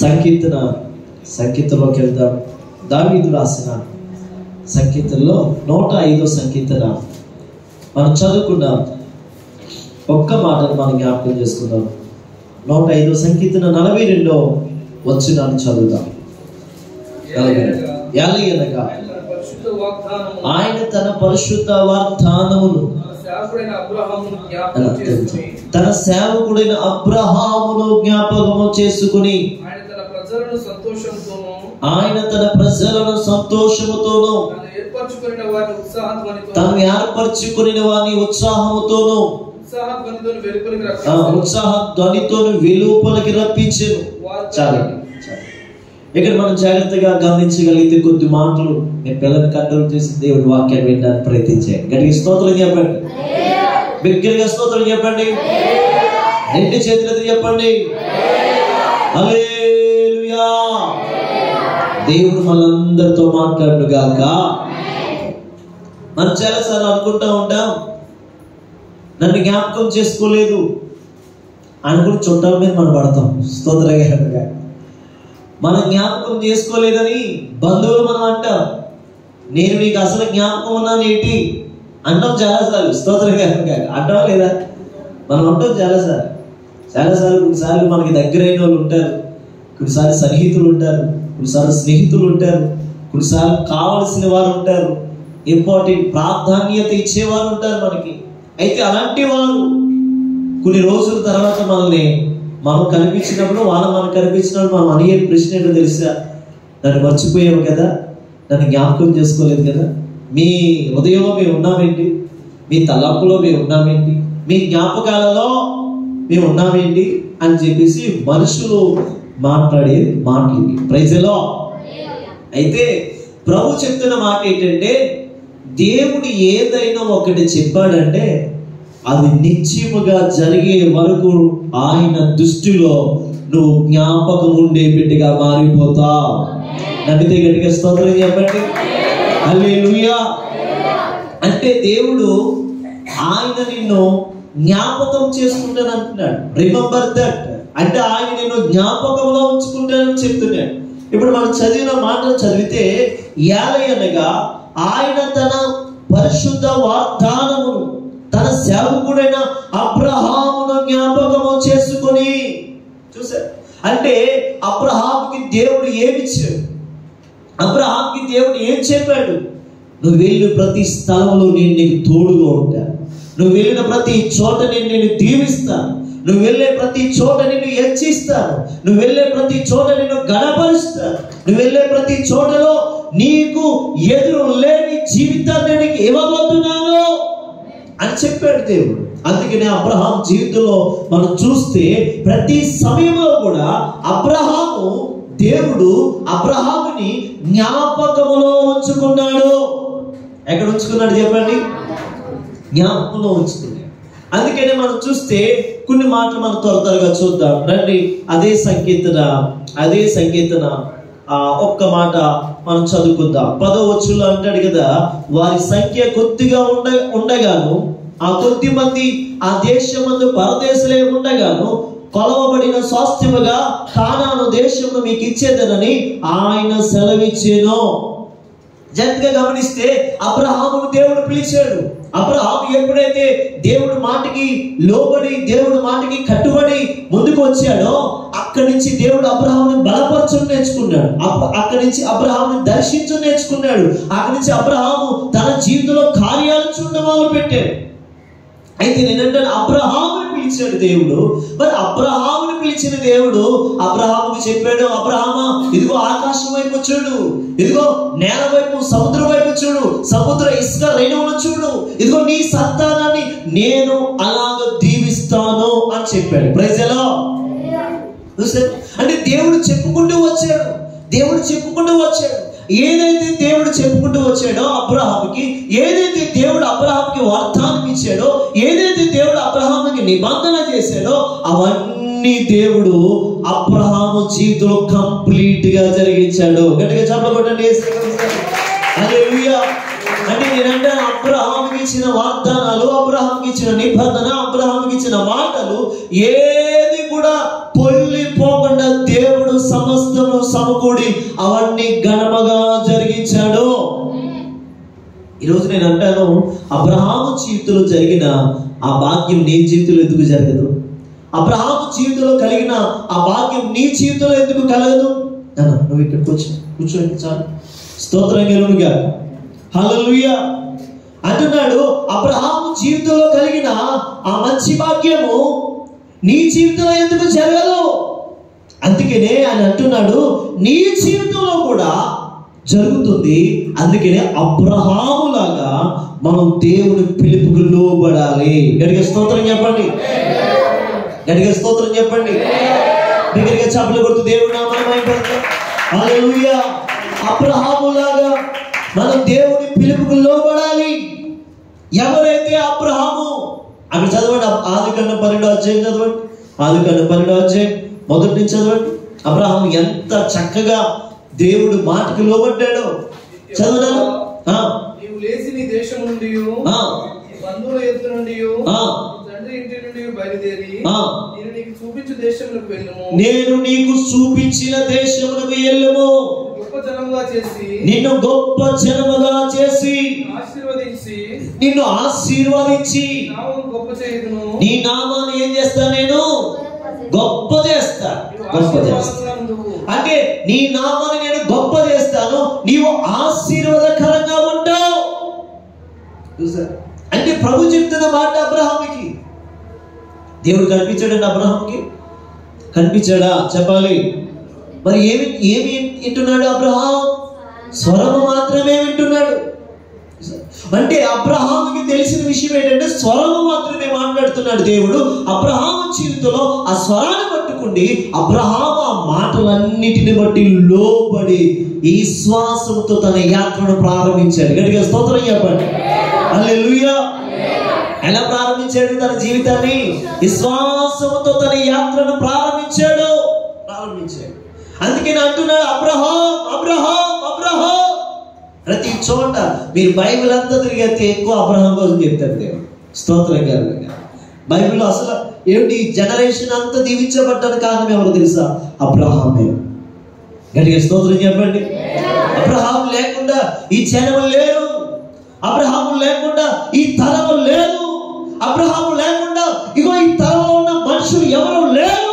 సంకీర్తనలోకి వెళ్దాం. దావీదు రాసిన సంకీర్తనలో 105వ సంకీర్తన మనం చదువుకున్నాం. ఒక్క మాటను మనం జ్ఞాపకం చేసుకుందాం. 105వ సంకీర్తన 42వ వచనాన్ని చదువుదాం. ఎలయనగా ఆయన తన పరిశుద్ధ వాగ్దానమును తన సేవకుడైన అబ్రహామును జ్ఞాపకము చేసుకుని ఆయన తన ప్రజలను సంతోషముతోను తాను ఏర్పరచుకుని వారిని ఉత్సాహముతోను ఉత్సాహ ధ్వనితోను వెలుపలికి రప్పించెను. చాలా ఇక్కడ మనం జాగ్రత్తగా గమనించగలిగితే కొద్ది మాటలు మీ పిల్లల్ని కంట్రోల్ చేసి దేవుడి వాక్యాన్ని వినడానికి ప్రయత్నించాయి. గట్టిగా స్తోత్రం చెప్పండి, బిగ్గరగా స్తోత్రం చెప్పండి, రెండు చేతులతో చెప్పండి హల్లెలూయా. దేవుడు మనందరితో మాట్లాడుగాక. మనం చాలాసార్లు అనుకుంటా ఉంటాం, నన్ను జ్ఞాపకం చేసుకోలేదు అనుకుని చుట్టాల మీద మనం పడతాం. స్తోత్రంగా మనం జ్ఞాపకం చేసుకోలేదని బంధువులు మనం అంటాం. నేను నీకు అసలు జ్ఞాపకం ఉన్నాను ఏంటి అంటాం చాలాసార్లు. స్తోత్రంగా అంటావా లేదా? మనం అంటాం చాలాసార్లు కొన్నిసార్లు మనకి దగ్గరైన వాళ్ళు ఉంటారు, కొన్నిసార్లు సన్నిహితులు ఉంటారు, కొన్నిసార్లు స్నేహితులు ఉంటారు, కొన్నిసార్లు కావలసిన వారు ఉంటారు, ఇంపార్టెంట్ ప్రాధాన్యత ఇచ్చేవారు ఉంటారు మనకి. అయితే అలాంటి వారు కొన్ని రోజుల తర్వాత మనం కనిపించినప్పుడు మనకు కనిపించినప్పుడు మనం అడిగే ప్రశ్న ఏంటో తెలుసా? నన్ను మర్చిపోయావు కదా, నన్ను జ్ఞాపకం చేసుకోలేదు కదా, మీ హృదయంలో మేము ఉన్నామేంటి, మీ తలంపులో మేము ఉన్నామేంటి, మీ జ్ఞాపకాలలో మేము ఉన్నామేంటి అని చెప్పేసి మనుషులు మాట్లాడే మాటలు. Praise the Lord. అయితే ప్రభు చెప్తున్న మాట ఏంటంటే, దేవుడు ఏదైనా ఒకటి చెప్పాడంటే అది నిశ్చయముగా జరిగే వరకు ఆయన దృష్టిలో నువ్వు జ్ఞాపకం ఉండే బిడ్డగా మారిపోతావు. నమ్మితే గట్టిగా స్తోత్రం చెప్పండి హల్లెలూయా. అంటే దేవుడు ఆయన నిన్ను జ్ఞాపకం చేసుకుంటాను అంటున్నాడు. రిమెంబర్ దట్ అంటే ఆయన నిన్ను జ్ఞాపకంలో ఉంచుకుంటానని చెప్తున్నాడు. ఇప్పుడు మనం చదివిన మాటలు చదివితే ఏలయనగా ఆయన తన పరిశుద్ధ వాగ్దానమును తన సేవకుడైన అబ్రహామును జ్ఞాపకము చేసుకుని. చూసారు అంటే అబ్రహాముకి దేవుడు ఏమిచ్చాడు? అబ్రహాముకి దేవుడు ఏం చెప్పాడు? నువ్వు వెళ్ళిన ప్రతి స్థలంలో నేను నీకు తోడుగా ఉంటాను, నువ్వు వెళ్ళిన ప్రతి చోట నేను దీవిస్తాను, నువ్వు వెళ్ళే ప్రతి చోట నిన్ను హెచ్చిస్తాను, నువ్వు వెళ్ళే ప్రతి చోట నిన్ను గణపరుస్తాను, నువ్వు వెళ్ళే ప్రతి చోటలో నీకు ఎదురు లేని జీవితాన్ని నీకు ఇవ్వబోతున్నాను అని చెప్పాడు దేవుడు. అందుకనే అబ్రహాం జీవితంలో మనం చూస్తే ప్రతి సమయంలో కూడా దేవుడు అబ్రహాముని జ్ఞాపకములో ఉంచుకున్నాడు. ఎక్కడ ఉంచుకున్నాడు చెప్పండి? జ్ఞాపకంలో ఉంచుకున్నాడు. అందుకనే మనం చూస్తే కొన్ని మాటలు మనం త్వరగా చూద్దాం రండి. అదే సంకీర్తన ఒక్క మాట మనం చదువుకుందాం. 10వ వచనంలో అంటాడు కదా, వారి సంఖ్య కొద్దిగా ఉండగాను ఆ కొద్ది మంది ఆ దేశమందు పరదేశులే ఉండగాను కొలవబడిన స్వాస్థ్యముగా కానాను దేశమును మీకు ఇచ్చేదనని ఆయన సెలవిచ్చెను. జాగ్రత్తగా గమనిస్తే అబ్రహామును దేవుడు పిలిచాడు. అబ్రహాము ఎప్పుడైతే దేవుడి మాటకి లోబడి దేవుడి మాటకి కట్టుబడి ముందుకు వచ్చాడో అక్కడి నుంచి దేవుడు అబ్రహాముని బలపరచడం నేర్చుకున్నాడు. అక్కడి నుంచి అబ్రహాముని దర్శించడం నేర్చుకున్నాడు. అక్కడి నుంచి అబ్రహాము తన జీవితంలో కార్యాలు చూడడం మొదలు పెట్టాడు. అయితే నేనంటే అబ్రహాముని పిలిచాడు దేవుడు. మరి అబ్రహాముని పిలిచిన దేవుడు అబ్రహాముకి చెప్పాడు, అబ్రహామా ఇదిగో ఆకాశం వైపు చూడు, ఇదిగో నేల వైపు సముద్రం వైపు చూడు, సముద్ర ఇసుక రేణువును చూడు, ఇదిగో నీ సంతానాన్ని నేను అలాగ దీవిస్తాను అని చెప్పాడు. Praise the Lord. అంటే దేవుడు చెప్పుకుంటూ వచ్చాడు. ఏదైతే దేవుడు చెప్పుకుంటూ వచ్చాడో అబ్రహాముకి, ఏదైతే దేవుడు అబ్రహాముకి వాగ్దానం ఇచ్చాడో, ఏదైతే దేవుడు అబ్రహాముకి నిబంధన చేశాడో అవన్నీ దేవుడు అబ్రహాము జీవితంలో కంప్లీట్ గా జరిగించాడు. గట్టిగా చప్పట్లు కొట్టండి. హల్లెలూయా. అంటే నేనంటే అబ్రహాముకి ఇచ్చిన వాగ్దానాలు, అబ్రహాముకి ఇచ్చిన నిబంధన, అబ్రహాముకి ఇచ్చిన మాటలు ఏది కూడా పొల్లిపోకుండా దేవుడు అవన్నీ ఘనముగా జరిగించాడు. ఈరోజు నేను అంటాను, అబ్రహాము జీవితంలో జరిగిన ఆ భాగ్యం నీ జీవితంలో ఎందుకు జరగదు? అబ్రహాము జీవితంలో కలిగిన ఆ భాగ్యం నీ జీవితంలో ఎందుకు కలగదు? నువ్వు ఇక్కడ కూర్చోండి చాలు. స్తోత్రం కలుగునుగా. హల్లెలూయా అంటున్నాడు. అబ్రహాము జీవితంలో కలిగిన ఆ మంచి భాగ్యము నీ జీవితంలో ఎందుకు జరగదు? అందుకనే ఆయన అంటున్నాడు, నీ జీవితంలో కూడా జరుగుతుంది. అందుకనే అబ్రహాము లాగా మనం దేవుని పిలుపుకు లోబడాలి. గట్టిగా స్తోత్రం చెప్పండి, గట్టిగా స్తోత్రం చెప్పండి, దగ్గరగా చప్పట్లు కొడుతూ దేవుడి నామాన్ని మహిమపరచుదాం. హల్లెలూయా. అబ్రహాము లాగా మనం దేవుని పిలుపుకు లోబడాలి. ఎవరైతే అబ్రహాము, అక్కడ చదవండి, ఆదికాండం 12వ అధ్యాయం చదవండి. ఆదికాండం 12వ అధ్యాయం మొదటి నుంచి చదవండి. అబ్రహాము ఎంత చక్కగా దేవుడు మాటకు లోబడ్డాడో చదవడాను. నీవు లేచి నీ దేశం నుండి బంధువుల ఎద్దు నుండి తండ్రి ఇంటి నుండి బయలుదేరి నేను నీకు చూపించు దేశములకు వెళ్ళుము. నేను నీకు చూపించిన దేశములకు వెళ్ళుము. గొప్ప జనముగా చేసి నిన్ను గొప్ప జనముగా చేసి నిన్ను ఆశీర్వదించి గొప్ప చేయుదును. నీ నామాన్ని ఏం చేస్తా? నేను గొప్ప చేస్తా. గొప్ప చేస్తా అంటే నీ నామాన్ని నేను గొప్ప చేస్తాను, నీవు ఆశీర్వాదకరంగా ఉంటావు. అంటే ప్రభు చెప్తున్న మాట అబ్రహాముకి. దేవుడు కనిపించాడండి అబ్రహాముకి? కనిపించాడా? చెప్పాలి. మరి ఏమి వింటున్నాడు అబ్రహాం? స్వరము మాత్రమే వింటున్నాడు. అంటే అబ్రహాముకి తెలిసిన విషయం ఏంటంటే స్వరము మాత్రమే మాట్లాడుతున్నాడు దేవుడు. అబ్రహాము జీవితంలో ఆ స్వరాన్ని పట్టుకుండి అబ్రహాము ఆ మాటలన్నిటిని బట్టి లోబడి ఈ విశ్వాసంతో తన యాత్రను ప్రారంభించాడు. గట్టిగా స్తోత్రం చెప్పండి. హల్లెలూయా. ఎలా ప్రారంభించాడు తన జీవితాన్ని? విశ్వాసంతో తన యాత్రను ప్రారంభించాడు. అందుకే అంటున్నాడు అబ్రహాం అబ్రహాం అబ్రహాం. ప్రతి చోట మీరు బైబిల్ అంతా తిరిగితే ఎక్కువ అబ్రహాం కోసం చెప్తారు దేవుడు. స్తోత్రం గారు. బైబిల్లో అసలు ఏమిటి జనరేషన్ అంతా దీవించబడ్డానికి కారణం ఎవరు తెలుసా? అబ్రహామే. గట్టిగా స్తోత్రం చెప్పండి. అబ్రహాం లేకుండా ఈ జనము లేరు. అబ్రహాము లేకుండా ఈ తరము లేదు. అబ్రహాము లేకుండా ఇగో ఈ తరంలో ఉన్న మనుషులు ఎవరు లేరు.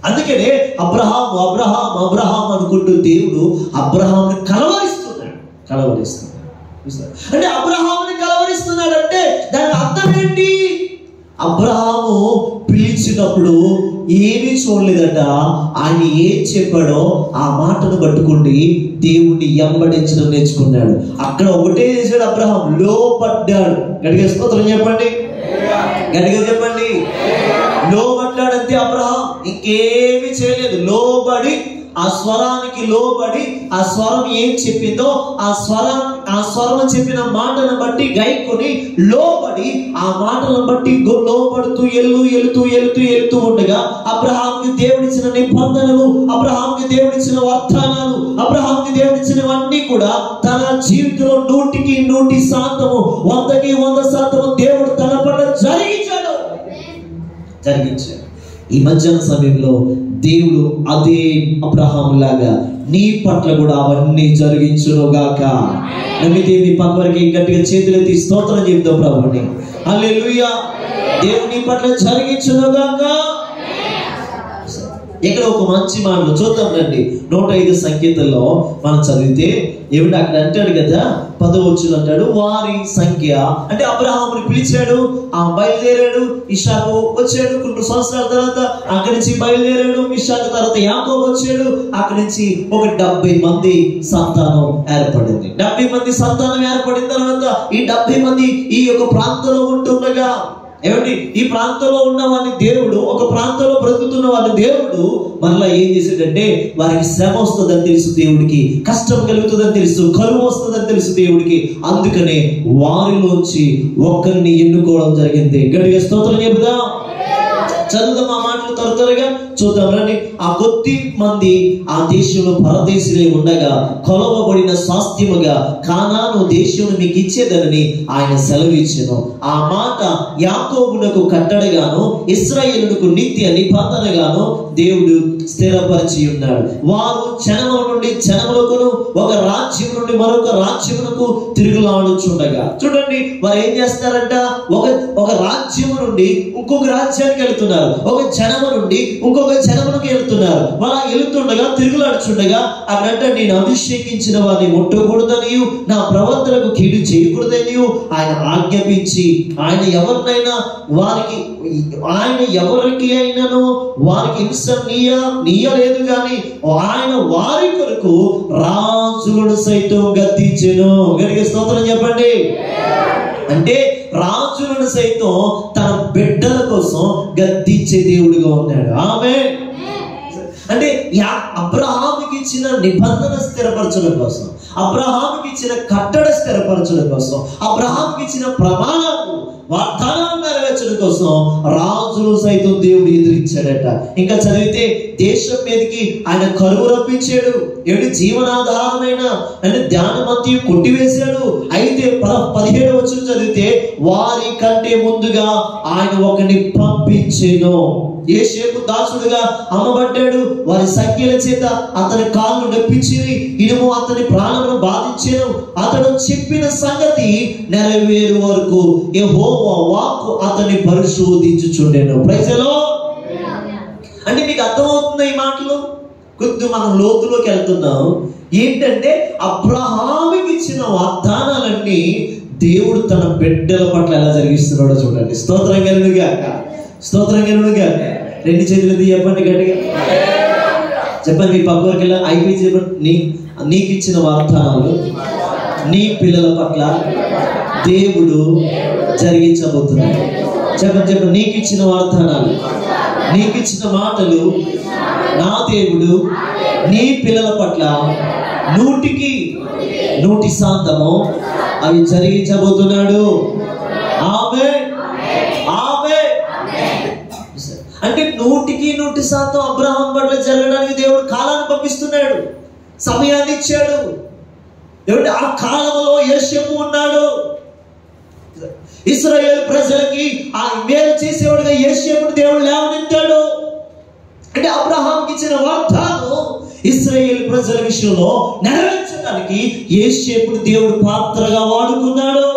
అందుకనే అబ్రహాం అబ్రహాం అబ్రహాం అనుకుంటూ దేవుడు అబ్రహాంని కలవరిస్తున్నాడు. అంటే అబ్రహాముని కలవరిస్తున్నాడు అంటే దాని అర్థం ఏంటి? అబ్రహాము పిలిచినప్పుడు ఏమీ చూడలేదట. ఆయన ఏం చెప్పాడో ఆ మాటను పట్టుకుండి దేవుణ్ణి ఎంబడించడం నేర్చుకున్నాడు. అక్కడ ఒకటే చేశాడు అబ్రహాం, లోపడ్డాడు. గట్టిగా స్తోత్రం చెప్పండి, గట్టిగా చెప్పండి. లోబడ్డాడంతే అబ్రహాం, ఇంకేమీ చేయలేదు. లోబడి ఆ స్వరానికి లోబడి ఆ స్వరం ఏం చెప్పిందో ఆ స్వరం చెప్పిన మాటను బట్టి గైకొని లోబడి ఆ మాటలను బట్టి లోబడుతూ వెళుతూ ఉండగా అబ్రహాంకి దేవుడిచ్చిన నిబంధనలు, అబ్రహాంకి దేవుడిచ్చిన వాగ్దానాలు, అబ్రహాంకి దేవుడిచ్చినవన్నీ కూడా తన జీవితంలో 100% 100% దేవుడు తన పట్ల జరిగించాడు. ఈ మధ్యాహ్న సమయంలో దేవుడు అదే అబ్రహాం లాగా నీ పట్ల కూడా అవన్నీ జరిగించునుగాక. నమ్మితే మీ పక్కవరికి గట్టిగా చేతులెత్తి స్తోత్రం చెప్తాం ప్రభుని. హల్లెలూయా. దేవుడు నీ పట్ల జరిగించునుగాక. ఇక్కడ ఒక మంచి మాటలు చూద్దాం రండి. 105 సంఖ్యలో మనం చదివితే ఏమిటి అక్కడ అంటాడు కదా, 10వ వచనం అంటాడు, వారి సంఖ్య అంటే అబ్రహాముని పిలిచాడు, ఆ బయలుదేరాడు. ఇషాకు వచ్చాడు, కొన్ని సంవత్సరాల తర్వాత అక్కడి నుంచి బయలుదేరాడు. ఇషాకు తర్వాత యాకోబు వచ్చాడు. అక్కడి నుంచి ఒక 70 మంది సంతానం ఏర్పడింది. 70 మంది సంతానం ఏర్పడిన తర్వాత ఈ 70 మంది ఈ యొక్క ప్రాంతంలో ఉంటుండగా ఏమండి ఈ ప్రాంతంలో ఉన్న వారిని దేవుడు, ఒక ప్రాంతంలో బ్రతుకుతున్న వారిని దేవుడు మరలా ఏం చేశాడంటే వారికి శ్రమ వస్తుందని తెలుసు దేవుడికి, కష్టం కలుగుతుందని తెలుసు, కరువు వస్తుందని తెలుసు దేవుడికి. అందుకనే వారిలోంచి ఒక్కరిని ఎన్నుకోవడం జరిగింది. గట్టిగా స్తోత్రం చెబుదాం. చదువుదాం ఆ మాటలు త్వరగా చూద్దాం రండి. ఆ కొద్ది మంది ఆ దేశంలో పరదేశులే ఉండగా కొలవబడిన స్వాస్థ్యముగా కానాను దేశం మీకు ఇచ్చేదనని ఆయన సెలవిచ్చెను. ఆ మాట యాకోబునకు కట్టడగాను ఇశ్రాయేలునకు నిత్య నిబంధనగాను దేవుడు స్థిరపరిచి ఉన్నాడు. వారు జనముల నుండి జనములకును ఒక రాజ్యం నుండి మరొక రాజ్యమునకు తిరుగులాడుచుండగా, చూడండి వారు ఏం చేస్తారంట, ఒక రాజ్యము నుండి ఇంకొక రాజ్యానికి వెళ్తున్నారు, ఒక జనము నుండి ఇంకొక జనమునికి వెళ్తున్నారు. అలా వెళుతుండగా తిరుగులాడుచుండగా అక్కడంట నేను అభిషేకించిన వారిని ముట్టకూడదనియు నా ప్రవర్తనకు కీడు చేయకూడదనియు ఆయన ఆజ్ఞాపించి ఆయన ఎవరికి అయినను వారికి హింస నీయలేదు గాని ఆయన వారి కొరకు రాజులను సైతం గద్దించెను. గట్టిగా స్తోత్రం చెప్పండి. అంటే రాజులను సైతం తన బిడ్డల కోసం గద్దించే దేవుడిగా ఉన్నాడు. ఆమేన్. అంటే అబ్రహాముకి ఇచ్చిన నిబంధన స్థిరపరచడం కోసం, అబ్రహాముకి ఇచ్చిన కట్టడ స్థిరపరచడం కోసం, అబ్రహాముకి ఇచ్చిన ప్రమాణాలు వాగ్దానాలు నెరవేర్చడం కోసం రాజులు సైతం దేవుడు ఎదురించాడట. ఇంకా చదివితే దేశం మీదకి ఆయన కరువు రప్పించాడు. జీవనాధారమైన అంటే ధ్యానమంతి కొట్టివేశాడు. అయితే 17వ వచనం చదివితే వారి కంటే ముందుగా ఆయన ఒకరిని పంపించెను. యోసేపు దాసుడుగా అమ్మబడ్డాడు. వారి సంఖ్యల చేత అతని కాళ్ళు నొప్పించి ఇనుము అతని ప్రాణమును బాధించెను. అతడు చెప్పిన సంగతి నెరవేరు వరకు యెహోవా వాక్కు అతని పరిశోధించుచుండెను. Praise the Lord. అంటే మీకు అర్థమవుతుంది ఈ మాటలు? కొద్దిగా మనం లోతులోకి వెళ్తున్నాం. ఏంటంటే అబ్రహాముకి ఇచ్చిన వాగ్దానాలన్నీ దేవుడు తన బిడ్డల పట్ల ఎలా జరిగిస్తున్నాడో చూడండి. స్తోత్రం కలుగుగాక, స్తోత్రం కలుగుగాక. 2 చేతులు చెప్పండి గట్టిగా చెప్పండి. మీ పక్కకి వెళ్ళి అయిపోయి చెప్పండి. నీకు ఇచ్చిన వాగ్దానాలు నీ పిల్లల పట్ల దేవుడు జరిగించబోతున్నాడు. చెప్పండి చెప్పండి. నీకు ఇచ్చిన వాగ్దానాలు, నీకు ఇచ్చిన మాటలు నా దేవుడు నీ పిల్లల పట్ల 100% అవి జరిగించబోతున్నాడు. ఆమేన్, ఆమేన్. అంటే 100% అబ్రహాం పట్ల జరగడానికి దేవుడు కాలాన్ని పంపిస్తున్నాడు, సమయాన్ని ఇచ్చాడు. దేవుడు ఆ కాలంలో యోసేపు ఉన్నాడు. ఇశ్రాయేలు ప్రజలకి ఆ మేలు చేసేవాడుగా యోసేపుని దేవుడు లేవనెత్తాడు. అంటే అబ్రహాంకి ఇచ్చిన వాగ్దానం ఇశ్రాయేలు ప్రజల విషయంలో నెరవేర్చడానికి యోసేపుని దేవుడు పాత్రగా వాడుకున్నాడు.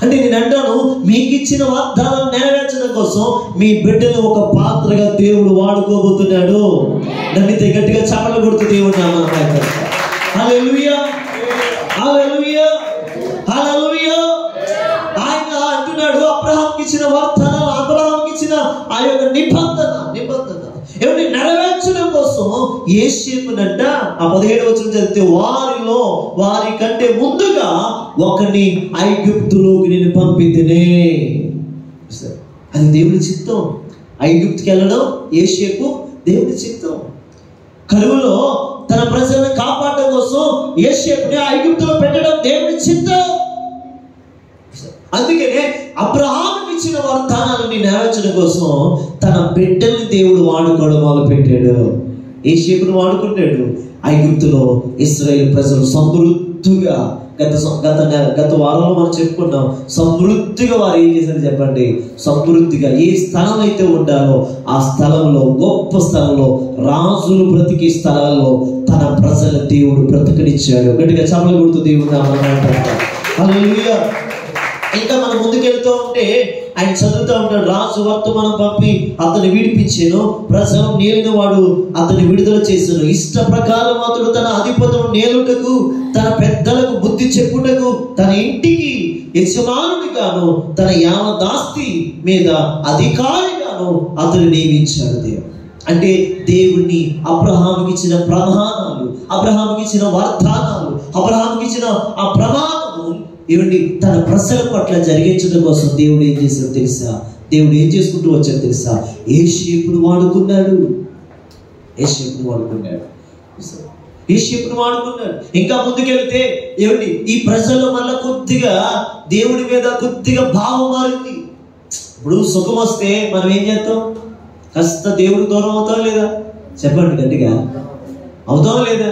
అంటే నేను అంటాను, మీకు ఇచ్చిన వాగ్దానం నెరవేర్చడం కోసం మీ బిడ్డను ఒక పాత్రగా దేవుడు వాడుకోబోతున్నాడు. నన్ను గట్టిగా చప్పట్లు కొడుతూ దేవుడు నామమున మహిమపరచాలి. హల్లెలూయా, హల్లెలూయా, హల్లెలూయా. ఆయన అంటున్నాడు అబ్రహాంకి ఇచ్చిన వాగ్దానం, అబ్రహాంకి ఇచ్చిన ఆ యొక్క నిబంధన ఏమిటి నెరవేర్చడం కోసం యోసేపునంట ఆ 17వ వచనం చదివితే వారి కంటే ముందుగా ఒకరిని ఐగుప్తులోకి నేను పంపితేనే. అది దేవుడి చిత్తం. ఐగుప్తుకి వెళ్ళడం యోసేపు దేవుడి చిత్తం. కరువులో తన ప్రజలను కాపాడడం కోసం యోసేపుని ఐగుప్తులో పెట్టడం దేవుడి చిత్తం. అందుకనే అబ్రహాముకి ఇచ్చిన వాగ్దానాన్ని నెరవేర్చడం కోసం తన బిడ్డల్ని దేవుడు వాడుకోవడం మొదలు పెట్టాడు. యోసేపుని వాడుకుంటాడు. ఐగుప్తులో ఇశ్రాయేలు ప్రజలు సమృద్ధిగా గత వారంలో మనం చెప్పుకున్నాం, సమృద్ధిగా వారు ఏం చేశారు చెప్పండి? సమృద్ధిగా ఏ స్థలం అయితే ఉండాలో ఆ స్థలంలో, గొప్ప స్థలంలో, రాజులు బ్రతికే స్థలాల్లో తన ప్రజల దేవుడు బ్రతకనిచ్చాడు. గట్టిగా చప్పట్లు కొడుతూ దేవుడు హల్లెలూయా. ఇంకా మనం ముందుకెళ్తూ ఉంటే ఆయన చదువుతూ ఉంటాడు, రాజు వర్తమానం పంపి అతను విడిపించాను, ప్రజలు నేలిన వాడు అతని విడుదల చేశాను. ఇష్ట ప్రకారం అతడు తన అధిపతులు నేలుటకు, తన పెద్దలకు బుద్ధి చెప్పుటకు, తన ఇంటికి యజమానుడిగాను, తన యావదాస్తి మీద అధికారిగాను అతను నియమించాడు దేవుడు. అంటే దేవుణ్ణి అబ్రహాముకి ఇచ్చిన ప్రమాణాలు, అబ్రహాముకి ఇచ్చిన వాగ్దానాలు, అబ్రహాముకి ఇచ్చిన ఆ ప్రమాణము ఏమండి తన ప్రజల పట్ల జరిగించడం కోసం దేవుడు ఏం చేశాడు తెలుసా? దేవుడు ఏం చేసుకుంటూ వచ్చాడు తెలుసా? యోసేపును వాడుకున్నాడు. ఇంకా ముందుకెళ్తే ఏమండి ఈ ప్రజల్లో మళ్ళీ కొద్దిగా దేవుడి మీద కొద్దిగా భావం మారింది. ఇప్పుడు సుఖం వస్తే మనం ఏం చేస్తాం? కాస్త దేవుడు దూరం అవుతావా లేదా? చెప్పండి గట్టిగా, అవుతావా లేదా?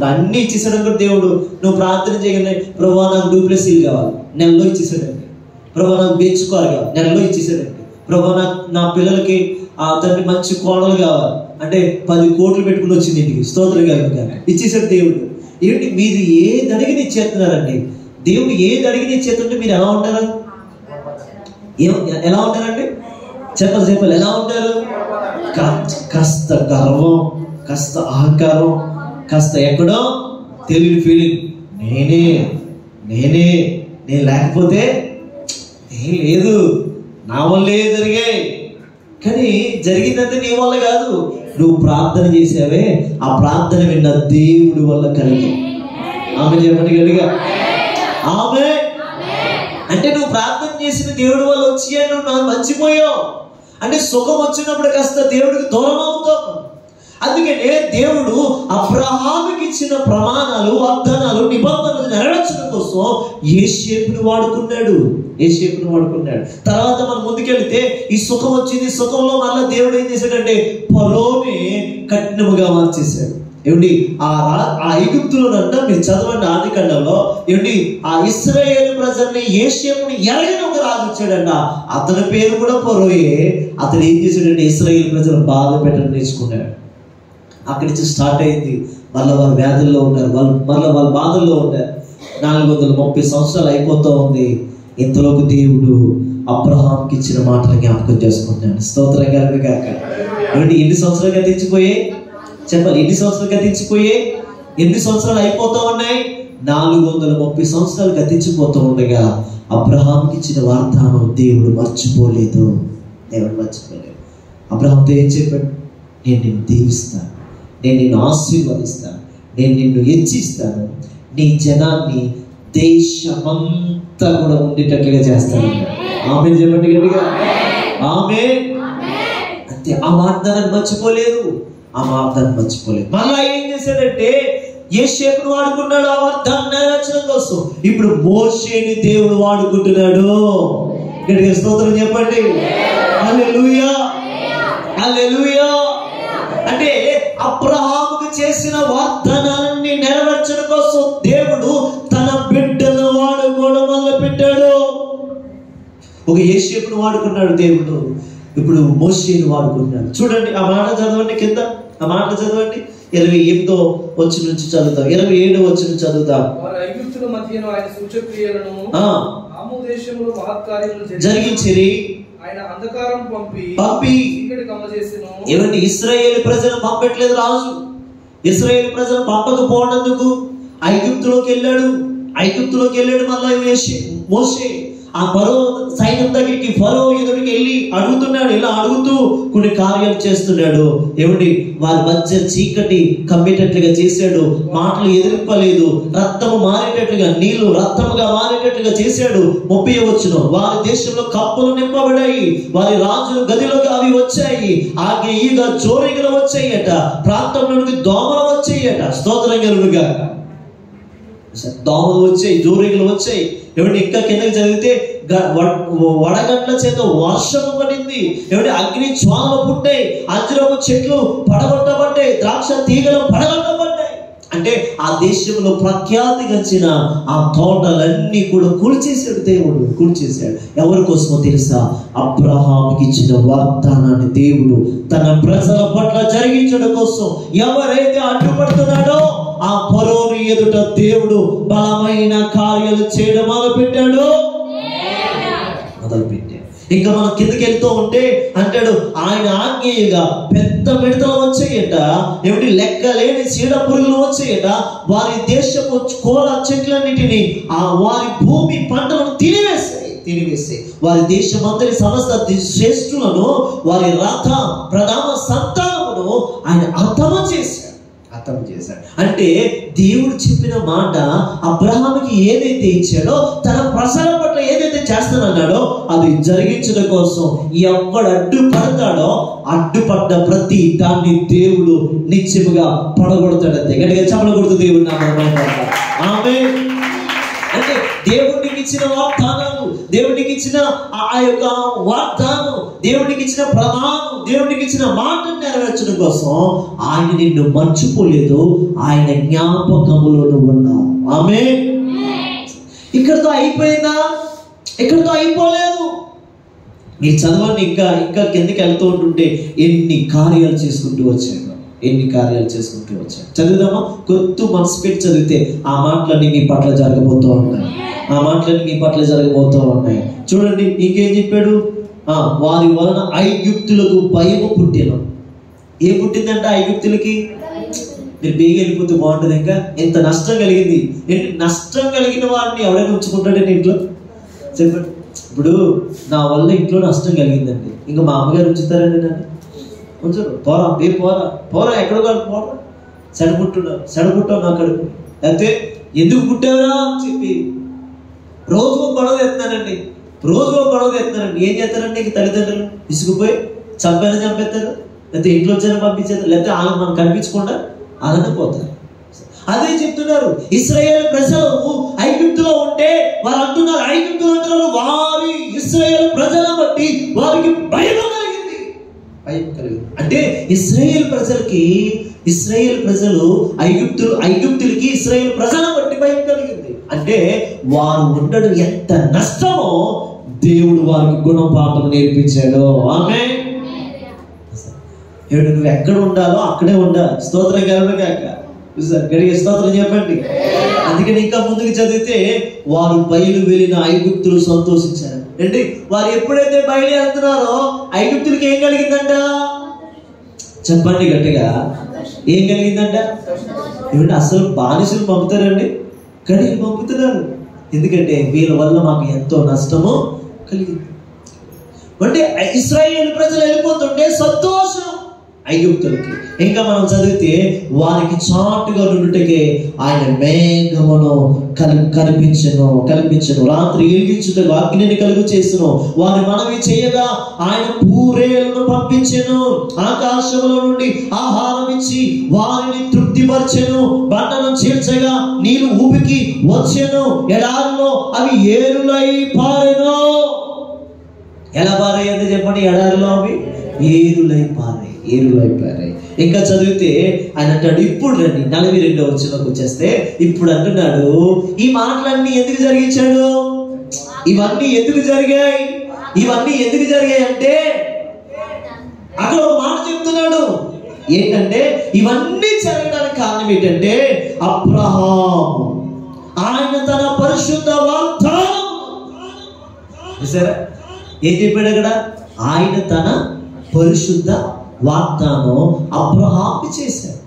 అన్ని ఇచ్చేసాడు అనుకో దేవుడు. నువ్వు ప్రార్థన చేయగానే ప్రభువా నాకు డూప్లెసీలు కావాలి, నెలలో ఇచ్చేసాడండి. ప్రభువా నాకు బీచ్ కార్ కావాలి, నెలలో ఇచ్చేసాడండి. ప్రభువా నా పిల్లలకి తండ్రి మంచి కోడలు కావాలి అంటే 10 కోట్లు పెట్టుకుని వచ్చింది ఇంటికి, స్తోత్రం కలుగుతాను, ఇచ్చేసాడు దేవుడు. ఏంటి మీరు ఏది అడిగిన ఇచ్చేస్తున్నారండి? దేవుడు ఏది అడిగిన ఇచ్చేస్తుంటే మీరు ఎలా ఉంటారు? ఎలా ఉంటారండి? చెప్పాలి ఎలా ఉంటారు? కాస్త గర్వం, కాస్త అహంకారం, కాస్త ఎక్కడో తెలియని ఫీలింగ్, నేనే లేకపోతే ఏం లేదు, నా వల్లే జరిగాయి. కానీ జరిగిందంటే నీ వల్ల కాదు, నువ్వు ప్రార్థన చేసావే, ఆ ప్రార్థన విన్న దేవుడి వల్ల కలిగి. ఆమె చెప్పండి గట్టిగా, ఆమె. అంటే నువ్వు ప్రార్థన చేసిన దేవుడి వల్ల వచ్చి నువ్వు మర్చిపోయావు అంటే సుఖం వచ్చినప్పుడు కాస్త దేవుడికి దూరం అవుతావు. అందుకనే దేవుడు అబ్రహాముకి ఇచ్చిన ప్రమాణాలు, వాగ్దానాలు, నిబంధనలు నెరవేర్చడం కోసం యోసేపుని వాడుకున్నాడు. తర్వాత మనం ముందుకెళ్తే ఈ సుఖం వచ్చింది, సుఖంలో మళ్ళీ దేవుడు ఏం చేశాడంటే ఫరోని కఠినముగా మార్చేశాడు. ఏమిటి ఆ ఐగుప్తులోనంట మీరు చదవండి ఆదికాండంలో, ఏమిటి ఆ ఇశ్రాయేలు ప్రజల్ని యోసేపుని ఎరగని ఒక రాజు వచ్చాడంట. అతని పేరు కూడా ఫరోయే. అతను ఏం చేశాడంటే ఇశ్రాయేలు ప్రజలను బాధ పెట్టడం నేర్చుకున్నాడు. అక్కడి నుంచి స్టార్ట్ అయింది. మళ్ళీ వాళ్ళు వ్యాధుల్లో ఉన్నారు, వాళ్ళు బాధల్లో ఉన్నారు. 430 సంవత్సరాలు అయిపోతూ ఉంది. ఇంతలోకి దేవుడు అబ్రహాంకి ఇచ్చిన మాటలు జ్ఞాపకం చేసుకుంటున్నాడు. స్తోత్రం కలుగుగాక. ఏమిటి ఎన్ని సంవత్సరాలు గతించిపోయాయి? చెప్పాలి, ఎన్ని సంవత్సరాలు గతించిపోయాయి? ఎన్ని సంవత్సరాలు అయిపోతూ ఉన్నాయి? 430 సంవత్సరాలు గతించిపోతూ ఉండగా అబ్రహాంకి ఇచ్చిన వాగ్దానం దేవుడు మర్చిపోలేదు. అబ్రహాంతో ఏం చెప్పాడు? నేను నిన్ను దీవిస్తాను, నేను నిన్ను ఆశీర్వదిస్తాను, నేను నిన్ను హెచ్చిస్తాను, నీ జనాన్ని దేశమంతా కూడా ఉండేటట్లుగా చేస్తాను. ఆమె చెప్పండి గట్టిగా, ఆమె. అంతే, ఆ వాగ్దానాన్ని మర్చిపోలేదు. మళ్ళా ఏం చేశాడంటే యోసేపును వాడుకున్నాడు ఆ వాగ్దానం నెరవేర్చడం కోసం. ఇప్పుడు మోషేని దేవుడు వాడుకుంటున్నాడు. గట్టిగా స్తోత్రం చెప్పండి. హల్లెలూయా, హల్లెలూయా. అంటే అబ్రహాముకు చేసిన వాగ్దానాన్ని నెరవేర్చడం కోసం దేవుడు తన బిడ్డను వాడుకోవడం మొదలు పెట్టాడు. ఒక యోసేపును వాడుకున్నాడు దేవుడు, ఇప్పుడు మోషేని వాడుకున్నాడు. చూడండి ఆ మాట చదవండి, కింద ఆ మాట చదవండి. 28వ వచనం నుంచి చదువుతాం, 27వ వచనం నుంచి చదువుతాం. జరిగించిరి, పంపి ఏమంటే ఇశ్రాయేలు ప్రజలు పంపట్లేదు రాజు. ఇశ్రాయేలు ప్రజలు పంపకపోవడందుకు ఐగుప్తులోకి వెళ్ళాడు. మళ్ళా మోషే ఆ ఫరో సైన్యం దగ్గరికి, ఫరో ఎదురికి వెళ్ళి అడుగుతున్నాడు. ఇలా అడుగుతూ కొన్ని కార్యాలు చేస్తున్నాడు. ఏమిటి? వారి మధ్య చీకటి కమ్మేటట్లుగా చేశాడు. మాటలు ఎదిరింపలేదు. రక్తము మారేటట్లుగా, నీళ్లు రక్తముగా మారేటట్లుగా చేశాడు. 30వ వచనం, వారి దేశంలో కప్పులు నింపబడాయి, వారి రాజుల గదిలోకి అవి వచ్చాయి, ఆగే ఈగ జోరిగలు వచ్చాయట, ప్రాంతంలోనికి దోమలు వచ్చాయట. స్తోత్రం కలుగుగా. దోమలు వచ్చాయి, జోరిగలు వచ్చాయి. ఏమిటి? ఇంకా కిందకి చదివితే వడగండ్ల చేత వర్షము పడింది. ఏమిటి? అగ్ని జ్వాలలు పుట్టాయి, అంజూరపు చెట్లు పడగొట్టబడ్డాయి, ద్రాక్ష తీగలు పడగొట్టబడ్డాయి. అంటే ఆ దేశంలో ప్రఖ్యాతి గంచిన ఆ తోటలన్నీ కూడా కూల్చేశాడు దేవుడు, కూల్చేశాడు. ఎవరి కోసమో తెలుసా? అబ్రహాముకి ఇచ్చిన వాగ్దానాన్ని దేవుడు తన ప్రజల పట్ల జరిగించడం కోసం. ఎవరైతే అడ్డుపడుతున్నాడో ఆ ఫరోని ఎదుట దేవుడు బలమైన కార్యాలు చేయడం మొదలుపెట్టాడు. ఇంకా మనం కిందకి వెళ్తూ ఉంటే అంటాడు, ఆయన ఆజ్ఞగా పెద్ద మిడతలు వచ్చాయట. ఏమిటి? లెక్కలేని చీడ పురుగులు వచ్చాయట. వారి దేశపు కోల చెట్లన్నిటినీ వారి భూమి పంటలను తినివేసి వారి దేశమందరి సమస్త శ్రేష్ఠులను, వారి రథ ప్రధాన సంతానమును ఆయన హతము చేశాడు. అంటే దేవుడు చెప్పిన మాట అబ్రహాముకి ఏదైతే ఇచ్చాడో, తన ప్రజల పట్ల ఏదైతే చేస్తానన్నాడో అది జరిగించడం కోసం ఎవడు అడ్డుపడతాడో అడ్డుపడ్డ ప్రతి దాన్ని దేవుడు నిత్యముగా పడగొడతాడు. అంతే. గట్టిగా చెప్పకూడదు దేవుడు నామమున. ఆమేన్. అంటే దేవుడికి ఇచ్చిన వాగ్దానాలు, దేవుడికి ఇచ్చిన ఆ యొక్క వాగ్దానం, దేవుడికి ఇచ్చిన ప్రమాణం, దేవుడికి ఇచ్చిన మాటను నెరవేర్చడం కోసం ఆయన నిన్ను మర్చిపోలేదు. ఆయన జ్ఞాపకములో ఉన్నావు. ఆమేన్. ఇక్కడితో అయిపోయిందా? ఇక్కడితో అయిపోలేదు. మీరు చదవండి, ఇంకా కిందకి వెళ్తూ ఉంటుంటే ఎన్ని కార్యాలు చేసుకుంటూ వచ్చాడు, ఎన్ని కార్యాలు చేసుకుంటూ వచ్చాడు. చదువుదామా? కొత్త మనసు పెట్టి చదివితే ఆ మాటలన్నీ మీ పట్ల జరగబోతూ ఉన్నాయి. ఆ మాటలన్నీ మీ పట్ల జరగబోతూ ఉన్నాయి. చూడండి ఇంకేం చెప్పాడు? వారి వలన ఐగుప్తులకు భయము పుట్టిన. ఏం పుట్టిందంటే ఐగుప్తులకి? మీరు బేగ వెళ్ళిపోతే బాగుంటుంది. ఇంకా ఎంత నష్టం కలిగింది. నష్టం కలిగిన వారిని ఎవరైనా ఉంచుకుంటాడండి ఇంట్లో? చెప్పండి. ఇప్పుడు నా వల్ల ఇంట్లో నష్టం కలిగిందండి, ఇంకా మా అమ్మగారు ఉంచుతారండి నన్ను? ఉంచరు. పోరా పోరా ఎక్కడో కాదు, పోరా, సెడపుట్టావు నా కడుపు, అయితే ఎందుకు పుట్టావురా అని చెప్పి రోజుకో గొడవ ఎత్తున్నానండి. ఏం చేస్తారండి? ఇంక తల్లిదండ్రులు విసుగుపోయి చంపేస్తారు, లేకపోతే ఇంట్లో వచ్చారని పంపించారు, లేకపోతే వాళ్ళని మనం కనిపించకుండా అలానే పోతారు. అదే చెప్తున్నారు. ఇశ్రాయేలు ప్రజలు ఐగుప్తులో ఉంటే వారు అంటున్నారు, ఐగుప్తులు అంటున్నారు వారి ఇశ్రాయేలు ప్రజలను బట్టి వారికి భయం కలిగింది. అంటే ఇశ్రాయేలు ప్రజలు ఐగుప్తులకి ఇశ్రాయేలు ప్రజలను బట్టి భయం కలిగింది. అంటే వారు ఉండడం ఎంత నష్టమో దేవుడు వారికి గుణపాఠం నేర్పించాడు. ఆమేన్. నువ్వు ఎక్కడ ఉండాలో అక్కడే ఉండాలి. స్తోత్రం కలుగుగాక. గడిగే స్తోత్రం చెప్పండి. అందుకని ఇంకా ముందుకు చదివితే వారు బయలు వెళ్ళిన ఐగుప్తులు సంతోషించారు. అంటే వారు ఎప్పుడైతే బయలు వెళ్తున్నారో ఐగుప్తులకి ఏం కలిగిందంట? చెప్పండి గట్టిగా. ఏం కలిగిందంట? ఏమంటే అసలు బానిసలు పంపుతారండి, కానీ పంపుతున్నారు. ఎందుకంటే వీళ్ళ వల్ల మాకు ఎంతో నష్టము కలిగింది. అంటే ఇశ్రాయేలు ప్రజలు వెళ్ళిపోతుంటే సంతోషం ఐగుప్తులకి. ఇంకా మనం చదివితే వారికి చాటుగా నుండికే ఆయన మేఘమును కల్పించను, రాత్రి వెలిగించుటకు అగ్నిని కలుగు చేసెను. వారి మనవి చేయగా ఆయన పూరేలను పంపించెను. ఆకాశములో నుండి ఆహారం ఇచ్చి వారిని తృప్తిపరచెను. బండను చీల్చగా నీరు ఊపికి వచ్చెను. ఎడారిలో అవి ఏరులై పారెను. ఎలా పారాయంటే చెప్పండి? ఎడారిలో అవి ఏరులై పారాయి. ఇంకా చదివితే ఆయన అంటాడు, ఇప్పుడు రండి 42వ వచనంలోకి వచ్చేస్తే ఇప్పుడు అంటున్నాడు, ఈ మాటలన్నీ ఎందుకు జరిగించాడు? ఇవన్నీ ఎందుకు జరిగాయి అంటే అక్కడ ఒక మాట చెప్తున్నాడు. ఏంటంటే ఇవన్నీ జరగడానికి కారణం ఏంటంటే అబ్రహాము ఆయన తన పరిశుద్ధ వాగ్దానం. సరే, ఏం చెప్పాడు అక్కడ? ఆయన తన పరిశుద్ధ వాగ్దానం అబ్రహాము చేశాడు.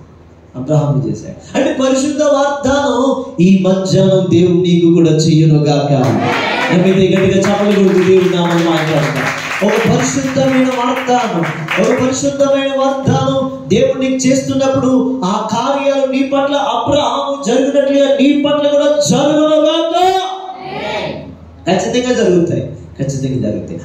అంటే పరిశుద్ధ వాగ్దానం ఈ మధ్యాహ్నం దేవుడు నీకు కూడా చెయ్యను గాక. గట్టిగా చప్పలు కొడుతూ దేవుడు నామమున మాట్లాడతాం. ఒక పరిశుద్ధమైన వాగ్దానం దేవుడు నీకు చేస్తున్నప్పుడు ఆ కార్యాలు నీ పట్ల అబ్రహాము జరిగినట్లుగా నీ పట్ల కూడా జరుగును గాక. ఖచ్చితంగా జరుగుతాయి.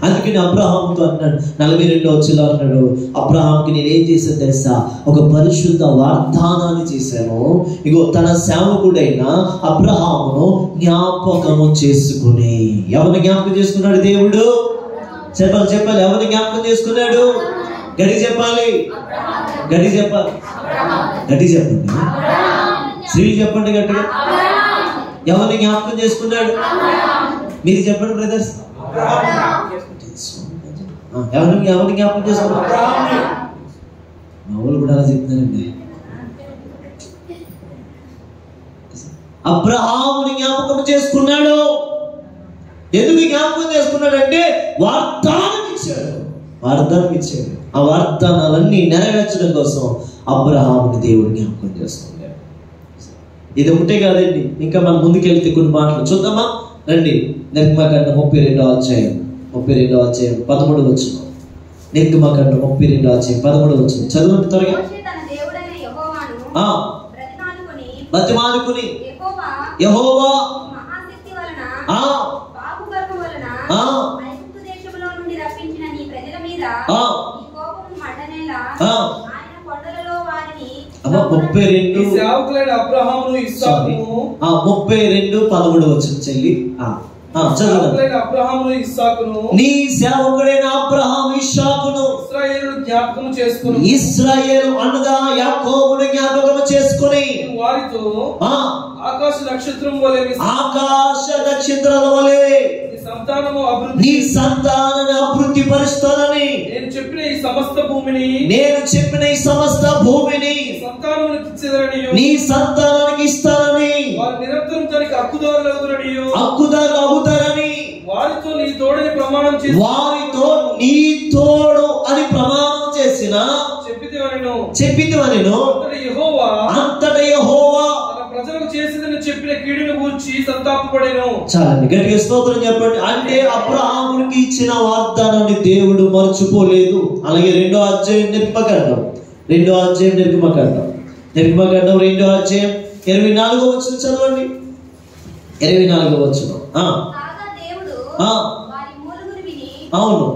అందుకని అబ్రహాముతో అన్నాడు, 42వ వచనంలో అన్నాడు, అబ్రహాంకి నేను ఏం చేశాను తెలుసా? ఒక పరిశుద్ధ వాగ్దానాన్ని చేశాను. ఇగో తన సేవకుడైన అబ్రహామును జ్ఞాపకము చేసుకుని. ఎవరిని జ్ఞాపకం చేసుకున్నాడు దేవుడు? చెప్పాలి. ఎవరిని జ్ఞాపకం చేసుకున్నాడు? గడి చెప్పండి. స్త్రీలు చెప్పండి గట్టిగా. ఎవరిని జ్ఞాపకం చేసుకున్నాడు? మీరు చెప్పండి బ్రదర్స్. ఎవరిని జ్ఞాపకం చేసుకున్నాడు? మా వాళ్ళు కూడా అలా చెప్తున్నారండి. అబ్రహాముని జ్ఞాపకం చేసుకున్నాడు. ఎందుకు జ్ఞాపకం చేసుకున్నాడంటే వాగ్దానం ఇచ్చాడు. ఆ వాగ్దానాలన్నీ నెరవేర్చడం కోసం అబ్రహాముని దేవుడు జ్ఞాపకం చేసుకున్నాడు. ఇది ఒకటే కాదండి, ఇంకా మనం ముందుకెళ్తే కొన్ని మాటలు చూద్దామా? రండి. నిర్గమకాండం 32వ అధ్యాయం 13వ వచనం. నిర్గమకాండం 32వ అధ్యాయం 13వ వచనం చదవండి త్వరగా. బతిమాలుకుని యెహోవా చెల్లి చదువులైన అబ్రహామును ఇస్సాకును, నీ సేవకుడైన అబ్రహాము ఇస్సాకును ఇశ్రాయేలు జ్ఞాపకం చేసుకుని, ఇశ్రాయేలు అనగా యాకోబును జ్ఞాపకం చేసుకుని వారితో ఆకాశ నక్షత్రం వలె, ఆకాశ నక్షత్రాల వలె నీ సంతానాన్ని అభివృద్ధి పరుస్తానని నేను చెప్పిన ఈ సమస్త భూమిని నీ సంతానానికి ఇస్తానని, వారు నిరంతరం దానికి హక్కుదారులు అవుతారని, వారితో నీ తోడని ప్రమాణం చేసి, వారితో నీ తోడు అని ప్రమాణం చేసిన చెప్పితివనెను. అంతటా యెహోవా తన ప్రజలకు చేసిందని చెప్పిన కీడును గూర్చి సంతాపపడెను. చాలండి, గట్టిగా స్తోత్రం చెప్పండి. అంటే అబ్రహామునికి ఇచ్చిన వాగ్దానాన్ని దేవుడు మర్చిపోలేదు. అలాగే 2వ అధ్యాయం నిర్గమకాండం 2వ అధ్యాయం 2వ అధ్యాయం 24వ వచనం చదవండి. 24వ వచనం. అవును,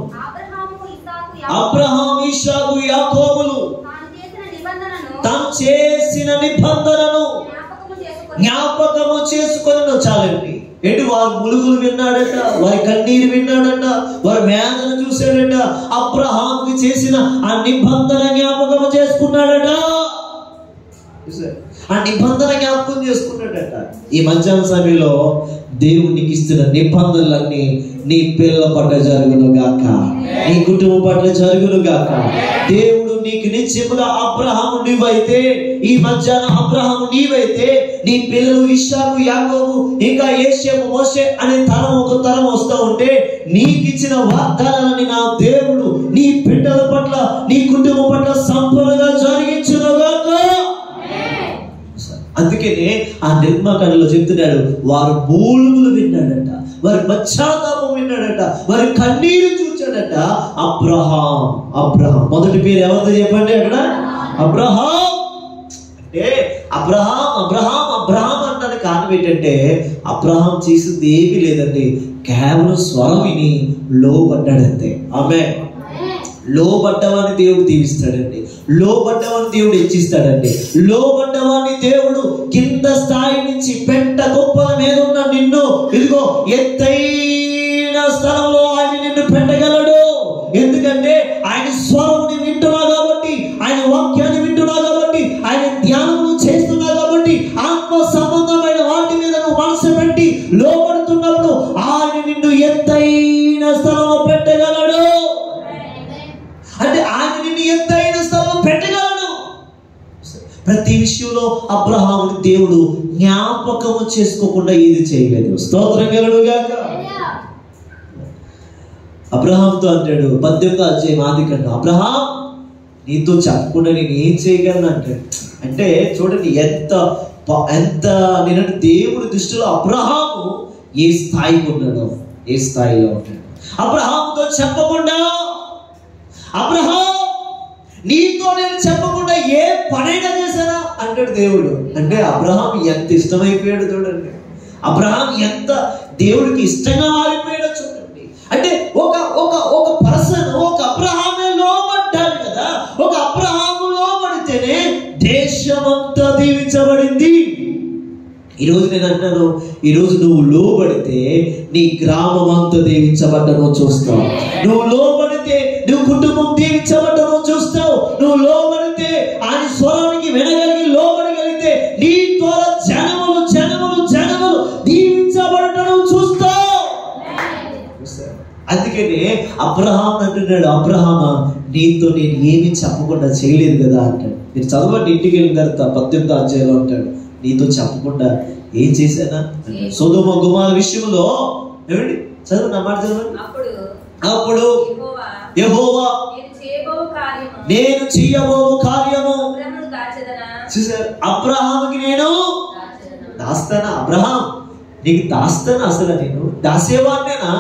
అబ్రహాము ఇస్సాకు యాకోబులు తాను చేసిన నిబంధనను జ్ఞాపకము చేసుకొని. చాలండి, ఎటు వారి ములుగులు విన్నాడట, వారి కన్నీరు విన్నాడట, వారి వేదన చూశాడట, అబ్రహాముకి చేసిన ఆ నిబంధన జ్ఞాపకము చేసుకున్నాడట. ఆ నిబంధన జ్ఞాపకం చేసుకున్నాడట. ఈ మధ్యాహ్న సమయంలో దేవునికి ఇస్తున్న నిబంధనలన్నీ నీ పిల్లల పట్ల జరుగును గాక, నీ కుటుంబం పట్ల జరుగును గాక. దేవుడు నీకు నిత్యముగా అబ్రహాము నీవైతే, ఈ మధ్యాహ్నం అబ్రహాము నీవైతే, నీ పిల్లలు ఇస్సాకు యాకోబు ఇంకా యోసేపు మోషే అనే తరం ఒక తరం వస్తూ ఉంటే, నీకు ఇచ్చిన వాగ్దానాన్ని నా దేవుడు నీ బిడ్డల పట్ల, నీ కుటుంబం పట్ల సంపూర్ణంగా జరిగించును గాక. అందుకనే ఆ నిర్మాకాండలో చెప్తున్నాడు, వారు మూలుగులు విన్నాడట, వారి పశ్చాత్తాపం విన్నాడట, వారి కన్నీరు చూచాడట. అబ్రహాం మొదటి పేరు ఎవరితో చెప్పండి అక్కడ? అబ్రహాం. అంటే అబ్రహాం అంటానికి కారణం ఏంటంటే, అబ్రహాం చేసింది ఏమీ లేదండి, కేవలం స్వరం విని లోబడ్డాడంతే. ఆమె లోబడ్డవాన్ని దేవుడు దీవిస్తాడండి, లోబడ్డవాన్ని దేవుడు హెచ్చిస్తాడండి. లోబడ్డవాన్ని దేవుడు కింద స్థాయి నుంచి పెట్ట గొప్పల మీద ఉన్న నిన్ను ఇదిగో ఎత్తైన స్థలంలో ఆయన నిన్ను పెట్టగలడు. ఎందుకంటే ఆయన స్వరముని వింటున్నావు కాబట్టి, ఆయన వాక్యాన్ని వింటున్నావు కాబట్టి, ఆయన ధ్యానము చేస్తున్నావు కాబట్టి, ఆత్మ సంబంధమైన వాటి మీద నువ్వు మనసు పెట్టి లోబడుతున్నప్పుడు ఆయన నిన్ను ఎత్తైన స్థలంలో పెట్టగలడు. అంటే ఆయన నిన్ను ఎత్తైన స్థలంలో పెట్టగలడు. ప్రతి విషయంలో అబ్రహాముని దేవుడు జ్ఞాపకము చేసుకోకుండా ఏది చేయలేదు. స్తోత్రం కలుగును గాక. అబ్రహాంతో అంటాడు 18వ అధ్యాయం ఆదికాండం, అబ్రహాం నీతో చెప్పకుండా నేను ఏం చేయగలను అంటాడు. అంటే చూడండి ఎంత నేను దేవుడి దృష్టిలో అబ్రహాము ఏ స్థాయిలో ఉన్నాడో, ఏ స్థాయిలో ఉంటాడు. అబ్రహాముతో చెప్పకుండా, అబ్రహాం నీతో నేను చెప్పకుండా ఏ పనైనా చేశానా అంటాడు దేవుడు. అంటే అబ్రహాం ఎంత ఇష్టమైపోయాడు చూడండి, అబ్రహాం ఎంత దేవుడికి ఇష్టంగా మారిపోయాడో చూడండి. అంటే ఒక ఒక ఒక పర్సన్, ఒక అబ్రహామే లోబడ్డాడు కదా. ఒక అబ్రహాము లోబడితేనే దేశమంతా దీవించబడింది. ఈరోజు నేను అంటాను, ఈరోజు నువ్వు లోబడితే నీ గ్రామం అంతా దీవించబడ్డను చూస్తావు. నువ్వు లోబడితే నువ్వు కుటుంబం దీవించబడ్డను చూస్తావు. నువ్వు లోబడితే ఆయన స్వరానికి వినగలిగి లోబడగలిగితే నీ ద్వారా జనములు దీవించబడటం చూస్తావు. అందుకనే అబ్రహాం అంటున్నాడు, అబ్రహామా నీతో నేను ఏమి చెప్పకుండా చేయలేదు కదా అంటాడు. మీరు చదవండి, ఇంటికి వెళ్ళిన తర్వాత 18వ అధ్యాయంలో అంటాడు, నీతో చెప్పకుండా ఏం చేశానా? సొదొమ గొమొర్రా విషయంలో ఏమండి చదువు, నా మాట చదవండి. అప్పుడు యెహోవా నేను చేయబోవు కార్యము చూసారు, అబ్రహాముకి నేను దాస్తానా? అబ్రహాం నీకు దాస్తానా? అసలు నేను దాసేవాడినేనా?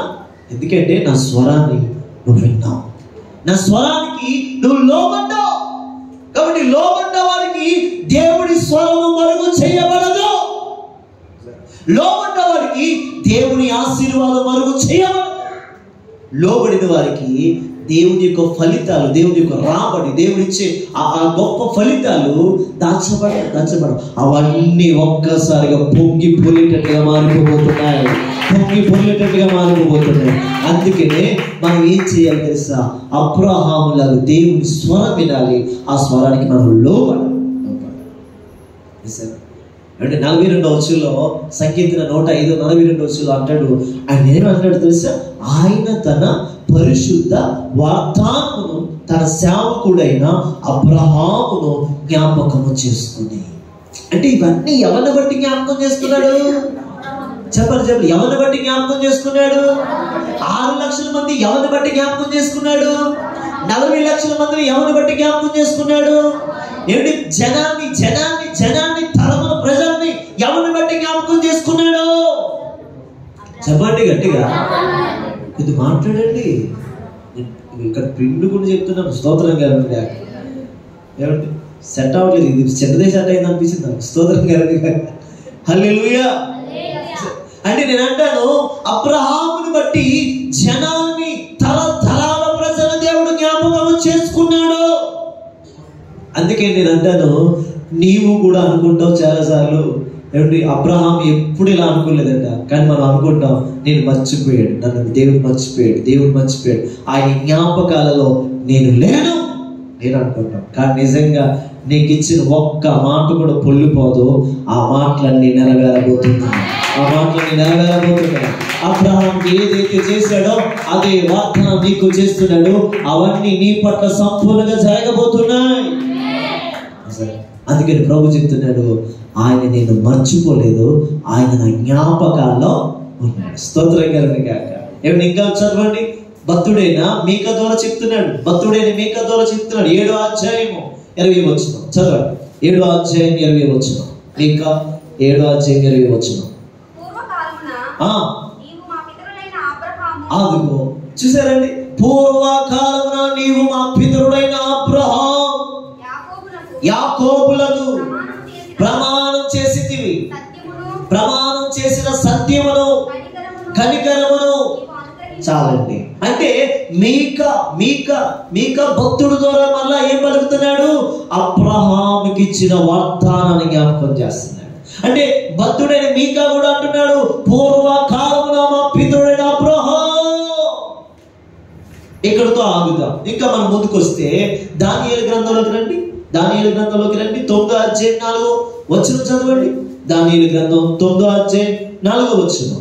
ఎందుకంటే నా స్వరాన్ని నువ్వు విన్నావు, నా స్వరానికి నువ్వు లోబడ్డావు. కాబట్టి లోబడ్డ వారికి దేవుడి స్వరము మరుగు చేయబడదు. లోబడ్డ వారికి దేవుని ఆశీర్వాదం మరుగు చేయబడదు. లోబడిన వారికి దేవుడి యొక్క ఫలితాలు, దేవుడి యొక్క రాబడి, దేవుడిచ్చే ఆ గొప్ప ఫలితాలు దాచబడవు. అవన్నీ ఒక్కసారిగా పొంగి పొల్లేటట్టుగా మారిపోతున్నాయి. అందుకనే మనం ఏం చేయాలి తెలుసా? అబ్రహాములాగా దేవుని స్వరం వినాలి. ఆ స్వరానికి మనం లోబడాలి. అంటే 42వ వచనంలో, సంకీర్తన 105:42 వచనంలో అంటాడు, ఆయన ఏమంటాడు తెలుసా? ఆయన తన పరిశుద్ధ వాగ్దానమును తన సేవకుడైన అబ్రహామును జ్ఞాపకము చేసుకుని. అంటే ఇవన్నీ ఎవరిని బట్టి జ్ఞాపకం చేసుకున్నాడు? చెప్పండి. ఎవరిని బట్టి జ్ఞాపకం చేసుకున్నాడు? 6 లక్షల మంది ఎవరిని బట్టి జ్ఞాపకం చేసుకున్నాడు? 40 లక్షల మందిని ఎవరిని బట్టి జ్ఞాపకం చేసుకున్నాడు? ఏమిటి? జనాన్ని తరమున ప్రజల్ని ఎవరిని బట్టి జ్ఞాపకం చేసుకున్నాడు? చెప్పండి గట్టిగా, ఇది మాట్లాడండి. ఇక్కడ పిండు కూడా చెప్తున్నాను. స్తోత్రం గారు ఏమంటే సెట్ అవ్వలేదు. ఇది చెడ్డదే సెట్ అయింది అనిపించింది నాకు. స్తోత్రం గారు హల్లెలూయా. అంటే నేను అంటాను, అబ్రహాముని బట్టి జనాన్ని తరతరాల ప్రజల దేవుడు జ్ఞాపకం చేసుకున్నాడు. అందుకే నేను అంటాను, నీవు కూడా అనుకుంటావు చాలాసార్లు, ఏమిటి అబ్రహాం ఎప్పుడు ఇలా అనుకోలేదంట. కానీ మనం అనుకుంటాం, నేను మర్చిపోయాడు, నన్ను దేవుడు మర్చిపోయాడు, ఆయన జ్ఞాపకాలలో నేను లేను అనుకుంటాం. కానీ నిజంగా నీకు ఇచ్చిన ఒక్క మాట కూడా పొల్లిపోదు. ఆ మాటలన్నీ నెరవేరబోతున్నాయి. అబ్రహాం ఏదైతే చేశాడో అదే వాగ్దానం నీకు చేస్తున్నాడు. అవన్నీ నీ పట్ల సంపూర్ణంగా జరగబోతున్నాయి. అందుకని ప్రభు చెప్తున్నాడు, ఆయన నేను మర్చిపోలేదు, ఆయన నా జ్ఞాపకాల్లో ఉన్నాడు. స్తోత్రం కలుగును గాక. ఏమన్నా ఇంకా చదవండి. భక్తుడైన మీకా ద్వారా చెప్తున్నాడు. 7వ అధ్యాయము 20వ వచనం చదవండి. 7వ అధ్యాయం 20వ వచనం. మీకా 7వ అధ్యాయం 20వ వచనం. అదిగో చూసారండి, పూర్వకాలమున నీవు మా పితరుడైన అబ్రహాము యాకోబులకు ప్రమాణం చేసితివి. ప్రమాణం చేసిన సత్యమును కనికరమును. చాలండి. అంటే మీకా భక్తుడు ద్వారా మళ్ళా ఏం పలుకుతున్నాడు? అబ్రహాముకి ఇచ్చిన వాగ్దానాన్ని జ్ఞాపకం చేస్తున్నాడు. అంటే భక్తుడైన మీకా కూడా అంటున్నాడు, పూర్వకాలమున మా పితరుడైన అబ్రహాము. ఇక్కడతో ఆగుదాం. ఇంకా మనం ముందుకు వస్తే దానియేలు గ్రంథంలోకి రండి. 9వ అధ్యాయం 4వ వచనం చదవండి. దానియేలు గ్రంథం 9వ అధ్యాయం 4వ వచనం.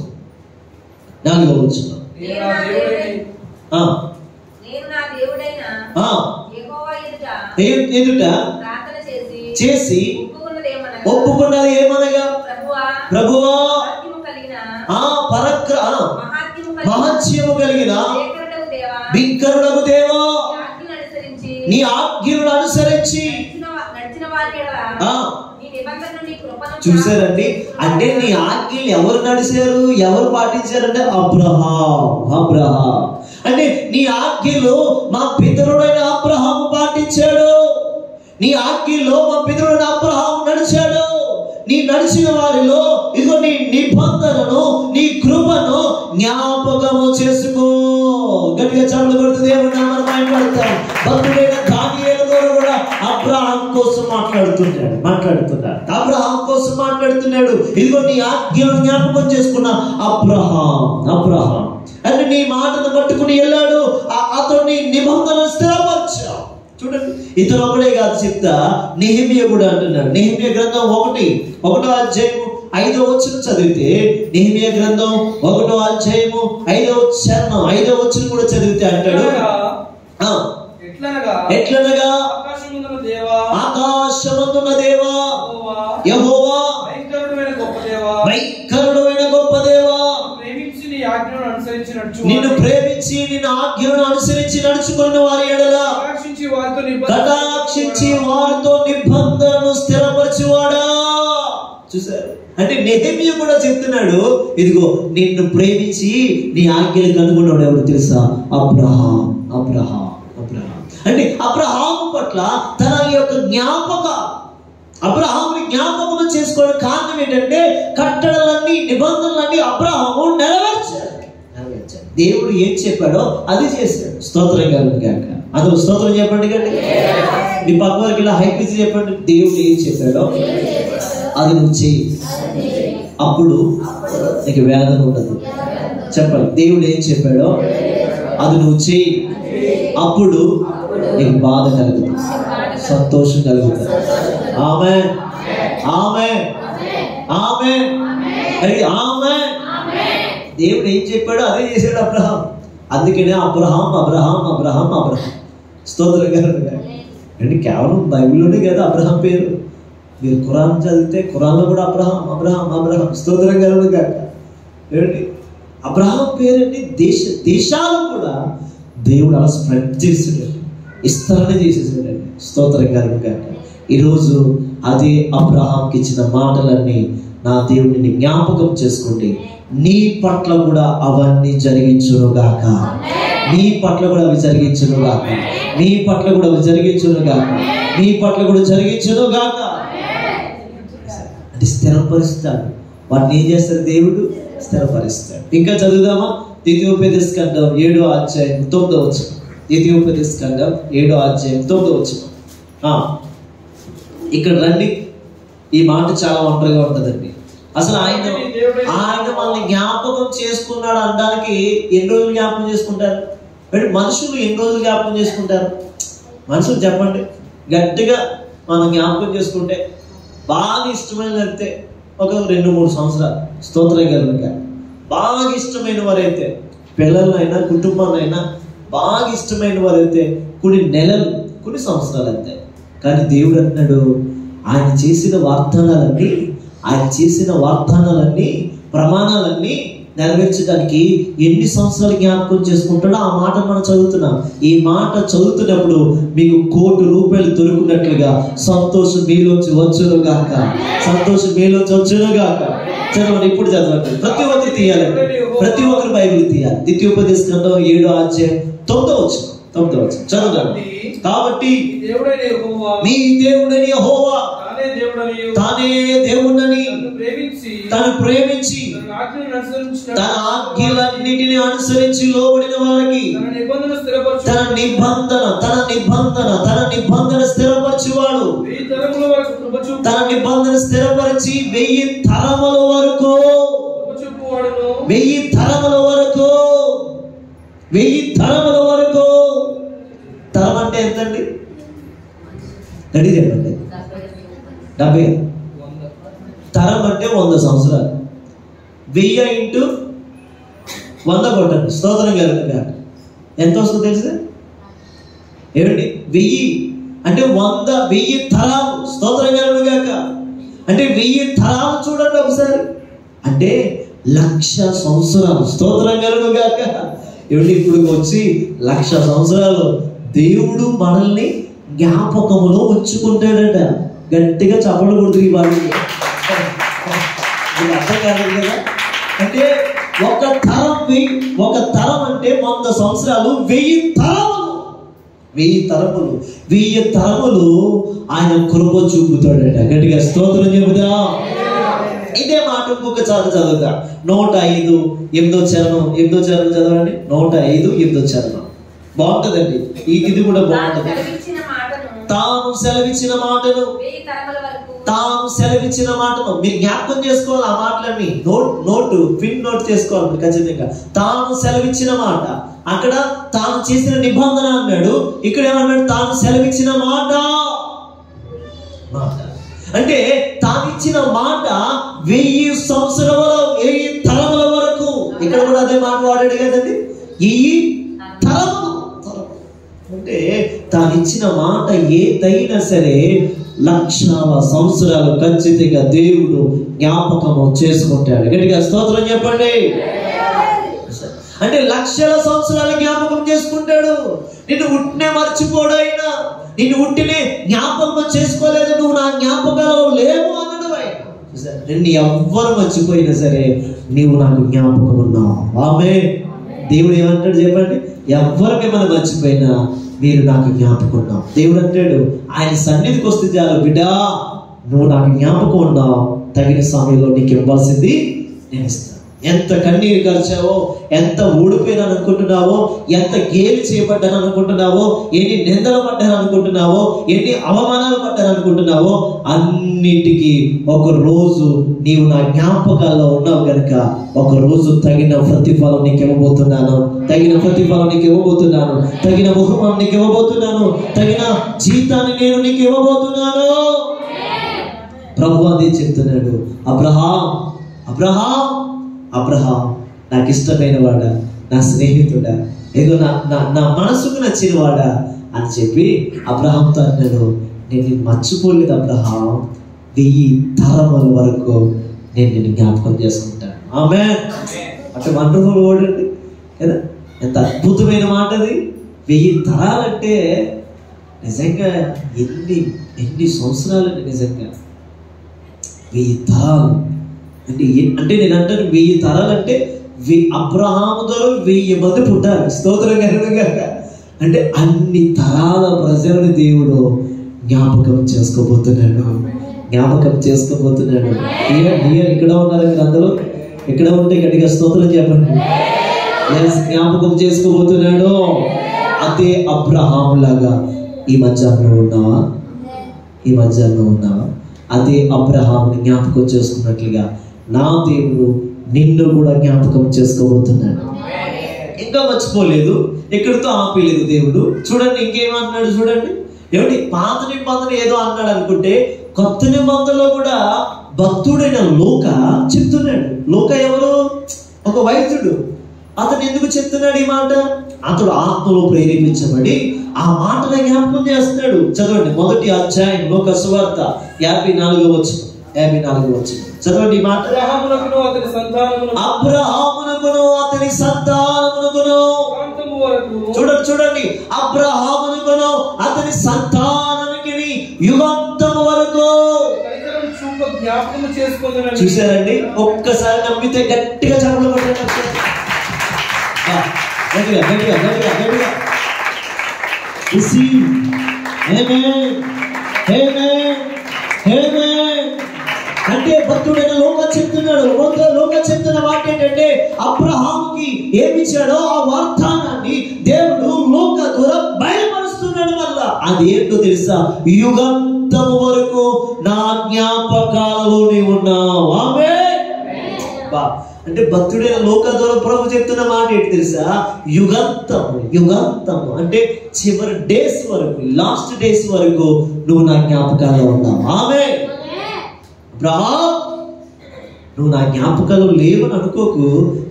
ఎదుట చేసి ఒప్పుకున్నది ఏమనగా, ప్రభువా మహత్యము కలిగిన బిక్కరుడగు దేవా, నీ ఆజ్ఞలను అనుసరించి. చూసారండి, అంటే నీ ఆజ్ఞలు ఎవరు నడిచారు, ఎవరు పాటించారంటే అబ్రహాం. అంటే నీ ఆజ్ఞలు మా పితరుడైన అబ్రహాము పాటించాడు. నీ ఆజ్ఞలో మా పితరుడైన అబ్రహాము నడిచాడు. నీ నడిచిన వారిలో ఇదిగో నీ నిబంధనను, నీ కృపను జ్ఞాపకము చేసుకో. గట్టిగా చప్పట్లు కొడుతూ దేవుని నామమున మహిమపడతాం. భక్తుడైన దానియేలు కూడా అబ్రహాం కోసం మాట్లాడుతున్నాడు. అబ్రహాం కోసం మాట్లాడుతున్నాడు. ఇదిగో నీ ఆజ్ఞలను జ్ఞాపకం చేసుకున్న అబ్రహాం అంటే నీ మాటను పట్టుకుని వెళ్ళాడు. అతన్ని నిబంధన స్థిరపరచావు. చూడండి, ఇతను ఒకడే కాదు చెప్తా, నెహెమ్యా కూడా అంటున్నాడు. నెహెమ్యా గ్రంథం 1వ అధ్యాయం 5వ వచనం చదివితే, నెహెమ్యా గ్రంథం 1వ అధ్యాయము 5వ వచనం కూడా చదివితే అంటాడు, ఎట్లనగా ఆకాశమందున్న దేవా యెహోవా, భయంకరుడైన గొప్ప దేవా, నిన్ను ప్రేమించి నిన్ను ఆజ్ఞలను అనుసరించి నడుచుకున్న వారి ఎడల కటాక్షించి వారితో నిబంధనను స్థిరపరచువాడా. చూసారు, అంటే నెహెమ్యా కూడా చెప్తున్నాడు, ఇదిగో నిన్ను ప్రేమించి నీ ఆజ్ఞలు కనుగొన్నాడు ఎవరు తెలుసా? అబ్రహాం. అంటే అబ్రహాము పట్ల తన యొక్క అబ్రహాముని జ్ఞాపకం చేసుకోవడం కారణం ఏంటంటే, కట్టడలన్నీ నిబంధనలన్నీ అబ్రహాము నెరవేర్చాడు. దేవుడు ఏం చెప్పాడో అది చేశాడు. స్తోత్రం కలుగును గాక. అందులో స్తోత్రం చెప్పండి కండి. మీ పక్క వారికి ఇలా హైపిచ్చి చెప్పండి, దేవుడు ఏం చెప్పాడో అది నువ్వు చెయ్యి, అప్పుడు నీకు వేదన ఉండదు. చెప్పండి, దేవుడు ఏం చెప్పాడో అది నువ్వు చెయ్యి, అప్పుడు నీకు బాధ కలుగుతుంది, సంతోషం కలుగుతుంది. ఆమేన్, ఆమేన్, ఆమేన్, ఆమేన్. దేవుడు ఏం చెప్పాడో అదే చేశాడు అబ్రహాం. అందుకనే అబ్రహాం అబ్రహాం అబ్రహాం అబ్రహాం. స్తోత్రం కలుగును. అంటే కేవలం బైబిల్లోనే కదా అబ్రహాం పేరు. మీరు ఖురాన్ చదివితే ఖురాన్లో కూడా అబ్రహాం అబ్రహాం అబ్రహాం. స్తోత్రం కలుగును గాక. ఏమండి అబ్రహాం పేరుని దేశాలు కూడా దేవుడు అలా స్ప్రెడ్ చేసాడు, విస్తరణ చేసేసాడండి. స్తోత్రం కలుగును గాక. ఈరోజు అదే అబ్రహాంకి ఇచ్చిన మాటలన్నీ నా దేవుడిని జ్ఞాపకం చేసుకోండి. నీ పట్ల కూడా అవన్నీ జరిగించును గాక. నీ పట్ల కూడా అవి జరిగించును గాక. నీ పట్ల కూడా అవి జరిగించును గాక. నీ పట్ల కూడా జరిగించును గాక. అంటే స్థిరపరుస్తాడు. వాటిని ఏం చేస్తాడు దేవుడు? స్థిరపరుస్తాడు. ఇంకా చదువుదామా? ద్వితీయోపదేశకాండం 7వ అధ్యాయం 9వ వచనం. ద్వితీయోపదేశకాండం 7వ అధ్యాయం 9వ వచనం. ఇక్కడ రండి. ఈ మాట చాలా ఒంటరిగా ఉంటుందండి. అసలు ఆయన మనల్ని జ్ఞాపకం చేసుకున్నాడు అనడానికి ఎన్ని రోజులు జ్ఞాపకం చేసుకుంటారు? మనుషులు ఎన్ని రోజులు జ్ఞాపకం చేసుకుంటారు? మనుషులు చెప్పండి, గట్టిగా మనం జ్ఞాపకం చేసుకుంటే బాగా ఇష్టమైన అయితే ఒక 2-3 సంవత్సరాలు. స్తోత్రం కలుగును. బాగా ఇష్టమైన వారైతే, పిల్లలైనా కుటుంబాన్నైనా బాగా ఇష్టమైన వారైతే కొన్ని నెలలు, కొన్ని సంవత్సరాలు అంతే. కానీ దేవుడు అంటున్నాడు, ఆయన చేసిన వాగ్దానాలన్నీ ప్రమాణాలన్నీ నెరవేర్చడానికి ఎన్ని సంవత్సరాలు జ్ఞాపకం చేసుకుంటాడో ఆ మాట మనం చదువుతున్నాం. ఈ మాట చదువుతున్నప్పుడు మీకు 1 కోటి రూపాయలు దొరుకున్నట్లుగా సంతోషం మీలోంచి వచ్చును గాక. సంతోషం మీలోంచి వచ్చును గాక. చదవండి, ఇప్పుడు చదవండి. ప్రతి ఒక్కరు తీయాలండి, ప్రతి ఒక్కరు బైబిల్ తీయాలి. ద్వితీయోపదేశకాండం 7వ అధ్యాయం 9వ వచనం చదవండి. కాబట్టి మీ దేవుడైన యెహోవా తానే దేవుడని తను ప్రేమించి తన ఆజ్ఞలన్నిటిని అనుసరించి లోబడిన వారికి తన నిబంధన స్థిరపరిచేవాడు. తన నిబంధన స్థిరపరిచి 1000 తరముల వరకు 1000 తరముల వరకు 1000 తరముల వరకు. తరం అంటే ఎంతండి? గడి చెప్పండి. 70. తరం అంటే 100 సంవత్సరాలు. 1000 × 100 కొట్టండి. స్తోత్రం కలుగును. ఎంత వస్తుందో తెలుసు ఏమిటి? 1000 అంటే 1000 తరాలు. స్తోత్రం కలుగును గాక. అంటే 1000 తరాలు చూడండి ఒకసారి. అంటే 1,00,000 సంవత్సరాలు. స్తోత్రం కలుగును గాక. ఏమిటి? ఇప్పుడు వచ్చి 1,00,000 సంవత్సరాలు దేవుడు మనల్ని జ్ఞాపకములో ఉంచుకుంటాడట. గట్టిగా చప్పట్లు కొడుతుంది వాళ్ళు. అర్థం కాదు కదా? అంటే ఒక తరం అంటే 100 సంవత్సరాలు. 1000 తరములు 1000 తరములు ఆయన కృప చూపుతాడట. గట్టిగా స్తోత్రం చెబుదా. ఇదే మాట ఇంకొక చాలు చదువుతా. 105 8వ చరణం చదవండి. 105 8వ చరణం బాగుంటదండి. ఇది కూడా బాగుంటది. తాను సెలవిచ్చిన మాటను మీరు జ్ఞాపకం చేసుకోవాలి. ఆ మాటలన్నీ పిన్ నోట్ చేసుకోవాలి ఖచ్చితంగా. తాను సెలవిచ్చిన మాట, అక్కడ తాను చేసిన నిబంధన అన్నాడు. ఇక్కడ ఏమన్నాడు? తాను సెలవిచ్చిన మాట. అంటే తాను ఇచ్చిన మాట 1000 సంవత్సరాల 1000 తరముల వరకు. ఇక్కడ కూడా అదే మాట వాడాడు కదండి. 1000 తరములు అంటే తాను ఇచ్చిన మాట ఏదైనా సరే 1,00,000 సంవత్సరాలు ఖచ్చితంగా దేవుడు జ్ఞాపకము చేసుకుంటాడు. గట్టిగా స్తోత్రం చెప్పండి. అంటే 1,00,000 సంవత్సరాలు జ్ఞాపకం చేసుకుంటాడు. నిన్ను ఉట్టినే మర్చిపోడు. అయినా నిన్ను ఉట్టినే జ్ఞాపకం చేసుకోలేదు. నువ్వు నా జ్ఞాపకాలు లేవు అన్నాడు ఆయన. నిన్ను ఎవ్వరు మర్చిపోయినా సరే నీవు నాకు జ్ఞాపకం ఉన్నావు. ఆమేన్. దేవుడు ఏమంటాడు చెప్పండి? ఎవ్వరు మిమ్మల్ని మర్చిపోయినా మీరు నాకు జ్ఞాపకం ఉన్నావు. దేవుడు అంటాడు, ఆయన సన్నిధికి వస్తే చాలు, బిడ్డా నువ్వు నాకు జ్ఞాపకం ఉన్నావు, తగిన సమయంలో నీకు ఇవ్వాల్సింది నేను ఇస్తాను. ఎంత కన్నీరు కార్చావో, ఎంత ఊడిపోయినాను అనుకుంటున్నావో, ఎంత గేలి చేయబడ్డాను అనుకుంటున్నావో, ఎన్ని నిందలు పడ్డాను అనుకుంటున్నావో, ఎన్ని అవమానాలు పడ్డాను అనుకుంటున్నావో, అన్నిటికీ ఒక రోజు నీవు నా జ్ఞాపకాల్లో ఉన్నావు కనుక ఒక రోజు తగిన ప్రతిఫలం నీకు ఇవ్వబోతున్నాను, తగిన ప్రతిఫలం నీకు ఇవ్వబోతున్నాను, తగిన బహుమానం నీకు ఇవ్వబోతున్నాను, తగిన జీతాన్ని నేను నీకు ఇవ్వబోతున్నాను. ప్రభు అదే చెప్తున్నాడు. అబ్రహాం అబ్రహాం అబ్రహాం నాకు ఇష్టమైన వాడా, నా స్నేహితుడా, ఏదో నా మనసుకు నచ్చిన వాడా అని చెప్పి అబ్రహాంతో అన్నాడు, నేను నిన్ను మర్చిపోలేదు అబ్రహాం, 1000 తరముల వరకు నేను నిన్ను జ్ఞాపకం చేసుకుంటాను. ఆమేన్. అంటే వండర్ఫుల్ వర్డ్ అండి కదా, ఎంత అద్భుతమైన మాట అది. 1000 తరాలంటే నిజంగా ఎన్ని సంవత్సరాలండి, నిజంగా 1000 తరాలు అంటే నేను అంటాను 1000 తరాలు అంటే అబ్రహాము ద్వారా 1000 మంది పుట్టారు. స్తోత్రం కలుగుగాక. అంటే అన్ని తరాల ప్రజలను దేవుడు జ్ఞాపకం చేసుకోబోతున్నాడు, జ్ఞాపకం చేసుకోబోతున్నాడు. ఇక్కడ ఉన్నారు మీరు అందరూ, ఇక్కడ ఉంటే గట్టిగా స్తోత్రం చెప్పండి. జ్ఞాపకం చేసుకోబోతున్నాడు. అదే అబ్రహాము లాగా ఈ మధ్యాహ్నం ఉన్నావా? ఈ మధ్యాహ్నం ఉన్నావా? అదే అబ్రహాముని జ్ఞాపకం చేసుకున్నట్లుగా నా దేవుడు నిన్ను కూడా జ్ఞాపకం చేసుకోబోతున్నాడు. ఇంకా మర్చిపోలేదు, ఎక్కడితో ఆపలేదు దేవుడు. చూడండి ఇంకేమన్నాడు చూడండి. ఏమిటి పాత నిబంధన ఏదో అన్నాడు అనుకుంటే, కొత్త నిబంధనలో కూడా భక్తుడైన లోక చెప్తున్నాడు. లోక ఎవరు? ఒక వైద్యుడు. అతను ఎందుకు చెప్తున్నాడు ఈ మాట? అతడు ఆత్మలో ప్రేరేపించబడి ఆ మాటను జ్ఞాపకం చేస్తున్నాడు. చదవండి, 1వ అధ్యాయం లోక సువార్త 54వ వచనం. 54వ వచనం చదవండి ఈ మాట. అబ్రహామునకును అతని సంతానమునకును చూడండి, అబ్రహామునకును అతని సంతానానికి యుగాంతము వరకు చూశారండి. ఒక్కసారి నమ్మితే గట్టిగా చప్పట్లు కొట్టండి. అంటే భక్తుడైన లోక చెప్తున్నాడు. లోక చెప్తున్న మాట ఏంటంటే, అబ్రహాముకి ఏమిచ్చాడో ఆ వాగ్దానాన్ని దేవుడు లోక ద్వారా బయలుపరుస్తున్నాడు. మళ్ళా అదేంటో తెలుసా? యుగాంతము వరకు నా జ్ఞాపకాలలోనే ఉన్నావు. ఆమేన్. అంటే భక్తుడైన లోక ద్వారా ప్రభు చెప్తున్న మాట ఏంటి తెలుసా? యుగాంతము. యుగాంతము అంటే చివరి డేస్ వరకు, లాస్ట్ డేస్ వరకు నువ్వు నా జ్ఞాపకాల్లో ఉన్నావు. ఆమేన్. అబ్రహాం, నువ్వు నా జ్ఞాపకాలు లేవని అనుకోకు.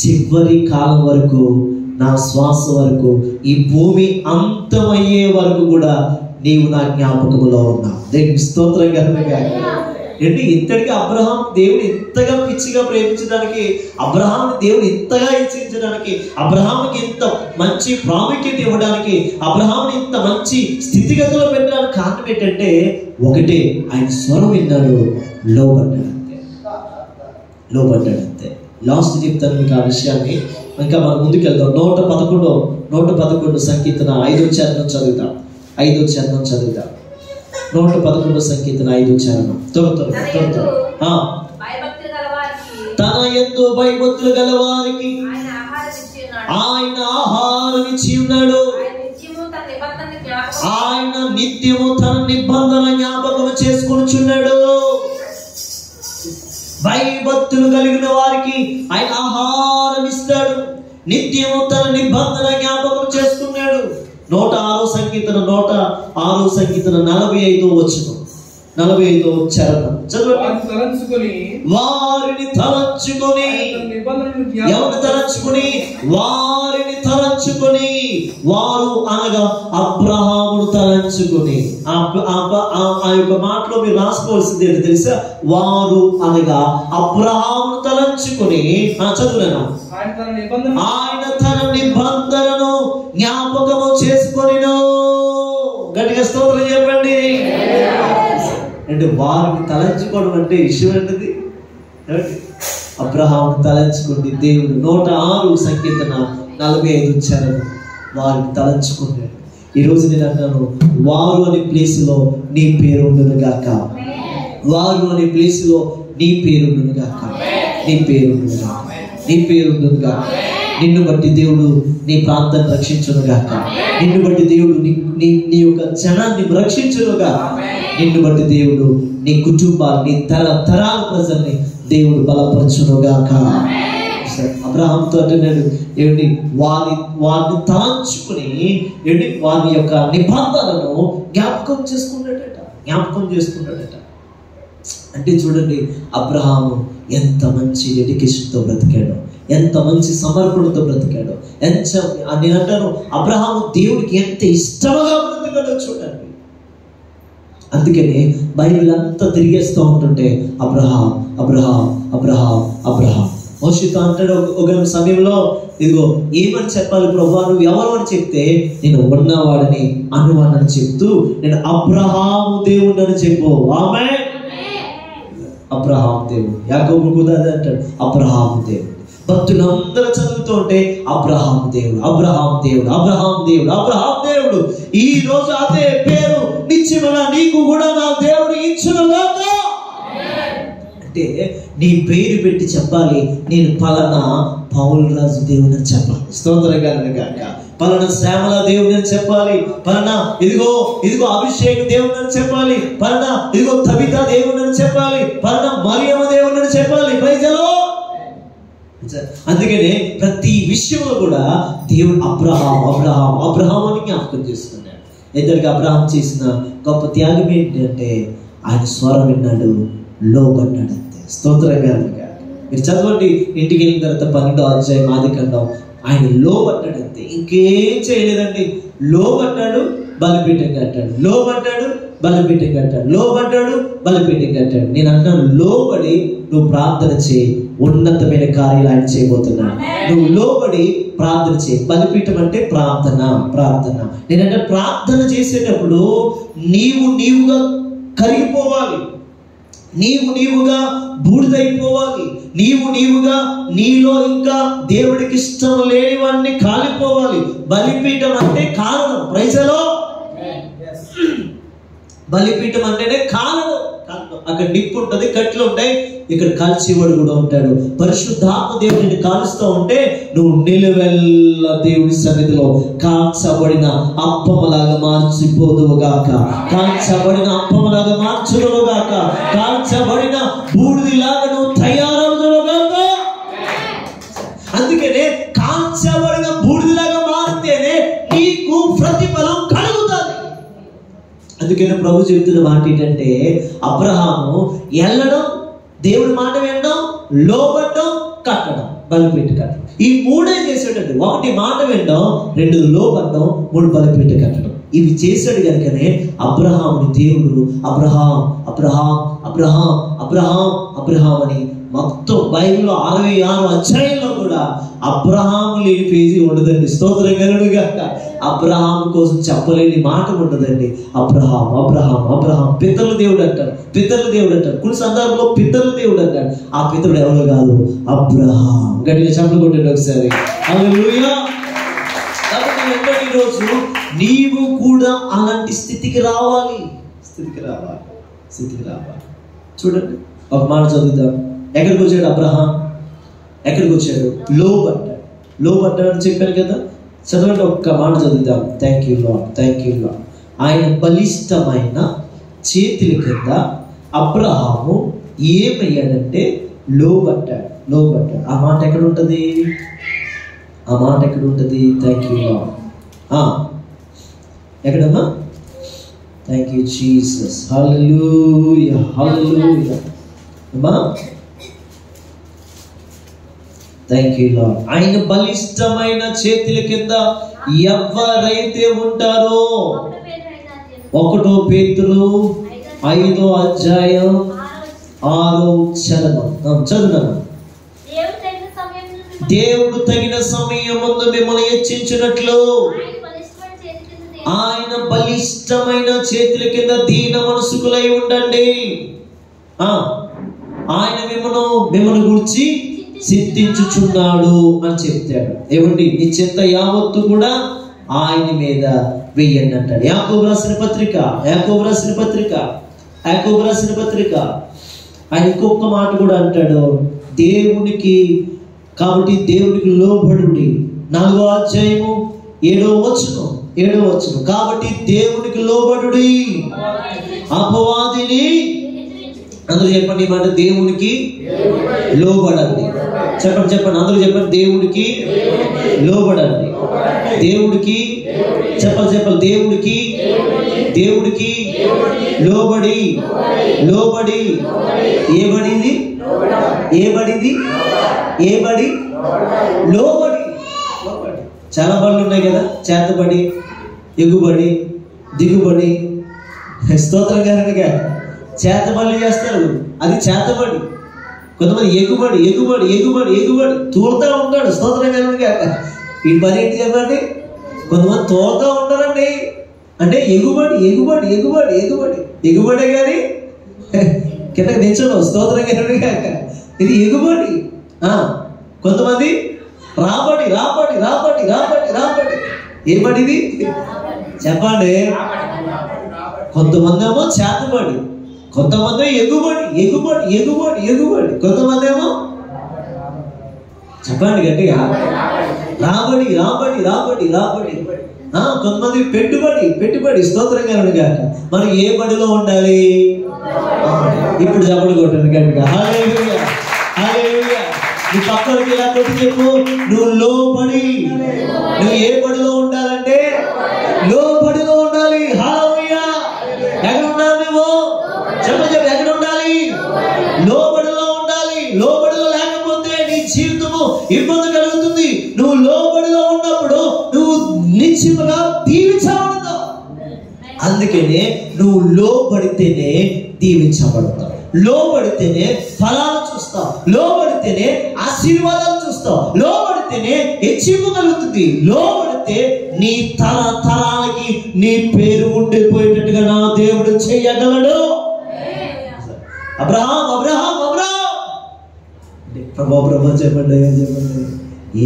చివరి కాలం వరకు, నా శ్వాస వరకు, ఈ భూమి అంతమయ్యే వరకు కూడా నీవు నా జ్ఞాపకములో ఉన్నావు. దేవునికి స్తోత్రం కలుగుగాక. ఏంటి ఇంతటికి అబ్రహాం దేవుడు ఇంతగా పిచ్చిగా ప్రేమించడానికి, అబ్రహాంని దేవుడు ఇంతగా హెచ్చరించడానికి, అబ్రహాంకి ఇంత మంచి ప్రాముఖ్యత ఇవ్వడానికి, అబ్రహాంని ఇంత మంచి స్థితిగతిలో పెట్టడానికి కారణం ఏంటంటే ఒకటే, ఆయన స్వరం విన్నాడు, లోబడ్డాడంతే. లాస్ట్ చెప్తాను మీకు ఆ విషయాన్ని. ఇంకా మనం ముందుకెళ్తాం. 111 సంకీర్తన 5వ చరణం చదువుతాం. 5వ చరణం చదువుతాం. 111 సంకీర్తన 5వ చరణం. తన యందు భయభక్తులు గలవారికి ఆయన ఆహారం ఇచ్చి ఉన్నాడు. ఆయన నిత్యము తన నిబంధన జ్ఞాపకం చేసుకొనుచున్నాడు. భయభక్తులు కలిగిన వారికి ఆయన ఆహారం ఇస్తాడు. నిత్యము తన నిబంధన జ్ఞాపకం చేసుకున్నాడు. 106వ సంకీర్తన 45వ వచనం. 45వ చరణం చదవండి. వారిని తలంచుకొని, ఎవరిని తలంచుకొని? వారిని తలంచుకొని. వారు అనగా అబ్రహామును తలంచుకొని. ఆ యొక్క మాటలో మీరు రాసుకోవాల్సింది ఏంటో తెలుసా? వారు అనగా అబ్రహామును తలంచుకొని. చదువులేనా? ఆయన తన నిబంధనను జ్ఞాపకము చేసుకొనిను. గట్టిగా స్తోత్రం చెప్పండి. అంటే వారిని తలంచుకోవడం అంటే విషయం ఏంటది? అబ్రహామును తలంచుకుంది దేవుడు. 106 సంకీర్తన 45 చరణం. వారిని తలంచుకున్నాడు. ఈరోజు నేను అన్నాను, వారు అనే ప్లేసులో నీ పేరు ఉండును గాక. వారు అనే ప్లేసులో నీ పేరు ఉండును గాక. నీ పేరు ఉండును గాక. నీ పేరు ఉండునుగా. నిన్ను బట్టి దేవుడు నీ ప్రాంతాన్ని రక్షించునుగాక. నిన్ను బట్టి దేవుడు నీ యొక్క జనాన్ని రక్షించునుగా. నిన్ను బట్టి దేవుడు నీ కుటుంబాన్ని, తరాల ప్రజల్ని దేవుడు బలపరచునుగాక. అబ్రహాంతో అంటున్నాడు ఏమిటి, వారిని తలంచుకుని వారి యొక్క నిబంధనలను జ్ఞాపకం చేసుకున్నాడట. అంటే చూడండి, అబ్రహాము ఎంత మంచి డెడికేషన్తో బ్రతికాడు, ఎంత మంచి సమర్పణతో బ్రతికాడు. నేను అంటాను, అబ్రహాము దేవుడికి ఎంత ఇష్టముగా బ్రతికాడో చూడండి. అందుకని బైబిల్ అంతా తిరిగేస్తూ ఉంటుంటే అబ్రహాం అబ్రహాం అబ్రహాం అబ్రహాం. మోషేతో అంటాడు ఒక సమయంలో, ఇదిగో ఏమని చెప్పాలి ప్రభువా, నువ్వు ఎవరు అని చెప్తే, నేను ఉన్నవాడిని అనువాడని చెప్తూ నేను అబ్రహాము దేవుడు అని చెప్పు. ఆమేన్. అబ్రహాం దేవుడు. యాకోబు కూడా అదే అంటాడు, అబ్రహాం దేవుడు. భక్తులందరూ చదువుతూ ఉంటే అబ్రహాం దేవుడు, అబ్రహాం దేవుడు, అబ్రహాం దేవుడు, అబ్రహాం దేవుడు. ఈ రోజు అదే పేరు నిత్యముగా నీకు కూడా నా దేవుడు ఇచ్చునుగాక. అంటే నీ పేరు పెట్టి చెప్పాలి, నేను పలానా పౌలు రాజు దేవుని అని చెప్పాలి. స్తోత్రం గాక. పలానా శ్యామల దేవుని అని చెప్పాలి. పలానా ఇదిగో అభిషేక్ దేవుని అని చెప్పాలి. పలానా ఇదిగో తబిత దేవుని అని చెప్పాలి. పలానా మరియమ్మ దేవుని అని చెప్పాలి. Praise the Lord. అందుకనే ప్రతి విషయంలో కూడా దేవుడు అబ్రహాం అబ్రహాం అబ్రహాం అని జ్ఞాపకం చేస్తున్నాడు. ఇద్దరికి అబ్రహాం చేసిన గొప్ప త్యాగం ఏంటంటే ఆయన స్వరం విన్నాడు, లోబడ్డాడు అంతే. స్తోత్రంగా. మీరు చదవండి, ఇంటికి వెళ్ళిన తర్వాత 12వ అధ్యాయం ఆదికాండం. ఆయన లోబడ్డాడు అంతే, ఇంకేం చేయలేదండి. లోబడ్డాడు, బలిపీఠం కట్టాడు. లోబడ్డాడు, బలిపీఠం కట్టాడు. లోబడ్డాడు, బలిపీఠం కట్టాడు. నేను అంటాను, లోబడి నువ్వు ప్రార్థన చేయి, ఉన్నతమైన కార్యాలు ఆయన చేయబోతున్నాడు. నువ్వు లోబడి ప్రార్థన చేయి. బలిపీఠం అంటే ప్రార్థన. నేనంటే ప్రార్థన చేసేటప్పుడు నీవుగా కరిగిపోవాలి, నీవుగా బూడిదైపోవాలి, నీవుగా నీలో ఇంకా దేవుడికి ఇష్టం లేనివన్నీ కాలిపోవాలి. బలిపీఠం అంటే కారణం. Praise the Lord. బలిపీఠం అంటేనే కారణం. అక్కడ నిప్పు ఉంటుంది, కట్లు ఉంటాయి, ఇక్కడ కాల్చేవాడు కూడా ఉంటాడు. పరిశుద్ధాత్మ దేవుడిని కాలుస్తూ ఉంటే నువ్వు నిలువెల్ల దేవుడి సన్నిధిలో కాల్చబడిన అప్పములాగా మార్చిపోదువుగాక, కాల్చబడిన అప్పములాగా మార్చుదువుగాక, కాల్చబడిన బూడిదలాగా నువ్వు తయారవుదువుగాక. అందుకనే కాల్చబడిన బూడిదలాగా మారితేనే నీకు ప్రతిఫలం కలుగుతుంది. అందుకనే ప్రభు చెప్తున్న మాట ఏంటంటే, అబ్రహాము వెళ్ళడం, దేవుడి మాట వినడం, లోబడడం, కట్టడం, బలిపీఠ కట్టడం. ఈ మూడే చేసాడండి. 1 మాట వినడం, 2 లోబడడం, 3 బలిపీఠ కట్టడం. ఇవి చేశాడు కనుకనే అబ్రహాముని దేవుడు Abraham Abraham Abraham Abraham Abraham అని మొత్తం బైబిల్లో 66 అధ్యాయంలో కూడా అబ్రహాం లేని పేజీ ఉండదండి. స్తోత్రం కలుగుగాక. అబ్రహాం కోసం చెప్పలేని మాట ఉండదండి. Abraham Abraham Abraham. పితరుల దేవుడు అంటారు, కొన్ని సందర్భంలో పితరుల దేవుడు అంటాడు. ఆ పితరుడు ఎవరు కాదు, అబ్రహాం. గట్టిగా చప్పట్లు కొట్టండి ఒకసారి. హల్లెలూయా. కాబట్టి ఈరోజు నీవు కూడా అలాంటి స్థితికి రావాలి. చూడండి, ఒక మాట చదువుతాం. ఎక్కడికి వచ్చాడు అబ్రహాం? ఎక్కడికి వచ్చాడు? లోబడ్డాడు అని చెప్పాను కదా. చదవండి, ఒక్క మాట చదువుతాం. Thank you lord. ఆయన బలిష్టమైన చేతుల కింద అబ్రహాము ఏమయ్యాడంటే లోబడ్డాడు. ఆ మాట ఎక్కడ ఉంటుంది? Thank you lord. ఎక్కడమ్మా? Thank you Jesus. హల్లెలూయా. అమ్మా, థ్యాంక్ యూ లార్డ్. ఆయన బలిష్టమైన చేతుల కింద ఎవరైతే ఉంటారో, 1 పేతురు 5వ అధ్యాయం 6వ చరణం చదువుతాను. దేవుడు తగిన సమయమందు మిమ్మల్ని హెచ్చించినట్లు ఆయన బలిష్టమైన చేతుల కింద దీన మనసుకులై ఉండండి. ఆయన మిమ్మల్ని గురించి చింతించుచున్నాడు అని చెప్తాడు. ఏమండి, నీ చింత యావత్తు కూడా ఆయన మీద వెయ్యండి అంటాడు. యాకోబు రాసిన పత్రిక ఆయన ఇంకొక మాట కూడా అంటాడు. దేవునికి కాబట్టి దేవునికి లోబడుడి. 4వ అధ్యాయము 7వ వచనం. కాబట్టి దేవునికి లోబడుడి, అపవాదిని అందరూ చెప్పండి మాట, దేవునికి లోబడండి. చెప్పండి అందరూ చెప్పండి, దేవుడికి లోబడండి. దేవుడికి చెప్పాలి, దేవుడికి లోబడి లోబడి. చాలా బడులు ఉన్నాయి కదా, చేతబడి, ఎగుబడి, దిగుబడి. స్తోత్రం కనుక చేతబడి చేస్తారు, అది చేతబడి. కొంతమంది ఎగుబడి తూలుతూ ఉంటాడు. స్తోత్రం కనుక ఈ పని ఏంటి చెప్పండి, కొంతమంది తోలుతూ ఉంటారండి. అంటే ఎగుబడే కానీ కిందకి తెచ్చడం. స్తోత్రం కనుక ఇది ఎగుబడి. కొంతమంది రాబడి. ఏబడిది చెప్పండి. కొంతమంది ఏమో చేతబడి, కొంతమంది ఎగుబడి, కొంతమంది ఏమో చెప్పండి గట్టిగా రాబడి. కొంతమంది పెట్టుబడి. స్తోత్రం కనుక మరి ఏ బడిలో ఉండాలి? ఇప్పుడు చెప్పలు కొట్టండి గట్టిగా. హల్లెలూయా, హల్లెలూయా. నీ పక్కనకి ఇలా కొట్టి చెప్పు, నువ్వు లోబడి. నువ్వు ఏ బడిలో ఉండాలంటే లోబడిలో ఉండాలి. హల్లెలూయా. ఎక్కడ ఉండాలి నువ్వు? చెప్పు, ఎక్కడ ఉండాలి? లోబడిలో ఉండాలి. లోబడిలో లేకపోతే నీ జీవితము ఇబ్బంది కలుగుతుంది. నువ్వు లోబడిలో ఉన్నప్పుడు నువ్వు నిశ్చయముగా దీవించబడతావు. అందుకనే నువ్వు లోబడితేనే దీవించబడతావు, లోబడితేనే ఫలాలు చూస్తావు, లోబడితేనే ఆశీర్వాదాలు చూస్తావు, లోబడితేనే హెచ్చింపు కలుగుతుంది. లోబడితే నీ తరాలకి నీ పేరు ఉండిపోయేటట్టుగా నా దేవుడు చేయగలడు. అబ్రహాం ప్రభా చెప్పండి.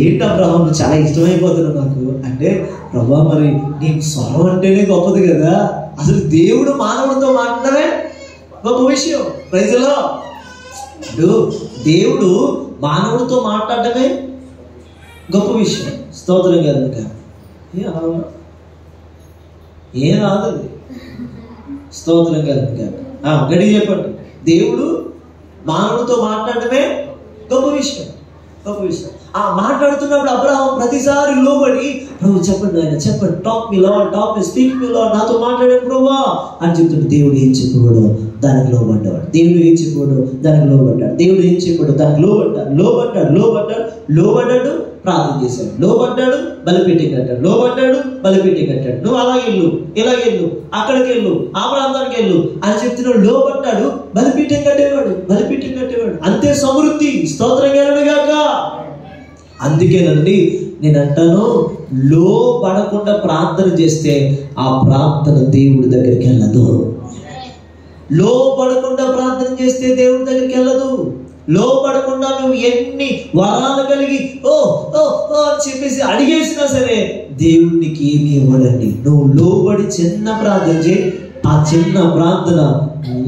ఏంటి అబ్రహాం చాలా ఇష్టమైపోతున్నావు నాకు అంటే, ప్రభా మరి నీకు స్వరం అంటేనే గొప్పది కదా. అసలు దేవుడు మానవుడితో మాట్లాడమే గొప్ప విషయం. ప్రజలో దేవుడు మానవుడితో మాట్లాడటమే గొప్ప విషయం. స్తోత్రం కనుక ఏం రాదు. స్తోత్రం కనుక గడి చెప్పండి, దేవుడు మానవుడితో మాట్లాడటమే గొప్ప విషయం. మాట్లాడుతున్నప్పుడు అబ్రహాం ప్రతిసారి లోబడి, ప్రభు చెప్పండి ఆయన చెప్పండి, టాక్ మీ లార్డ్, స్పీక్ మీ లార్డ్, నాతో మాట్లాడే ప్రభువా అని చెప్తుంటే దేవుడు ఏం చెప్పాడు దానికి లోబడ్డాడు. దేవుడు ఏం చెప్పాడు దానికి లోబడ్డాడు. దేవుడు ఏం చెప్పాడు దానికి లోబడ్డాడు. ప్రార్థన చేశాడు, లోబడ్డాడు, బలిపీఠం కట్టాడు, నువ్వు అలా వెళ్ళు, ఇలా వెళ్ళు, అక్కడికి వెళ్ళు, ఆ ప్రాంతానికి వెళ్ళు అని చెప్తున్నాడు. లోబడ్డాడు, బలిపీఠం కట్టేవాడు. అంతే సమృద్ధి. స్తోత్రం కలుగుగాక. అందుకేనండి నేను అంటాను, లోబడకుండా ప్రార్థన చేస్తే ఆ ప్రార్థన దేవుడి దగ్గరికి వెళ్ళదు. లోబడకుండా ప్రార్థన చేస్తే దేవుడి దగ్గరికి వెళ్ళదు. లోబడకుండా నువ్వు ఎన్ని వరాలు కలిగి అని చెప్పేసి అడిగేసినా సరే దేవుడికి ఏమి ఇవ్వడండి. నువ్వు లోబడి చిన్న ప్రార్థన చేయి, ఆ చిన్న ప్రార్థన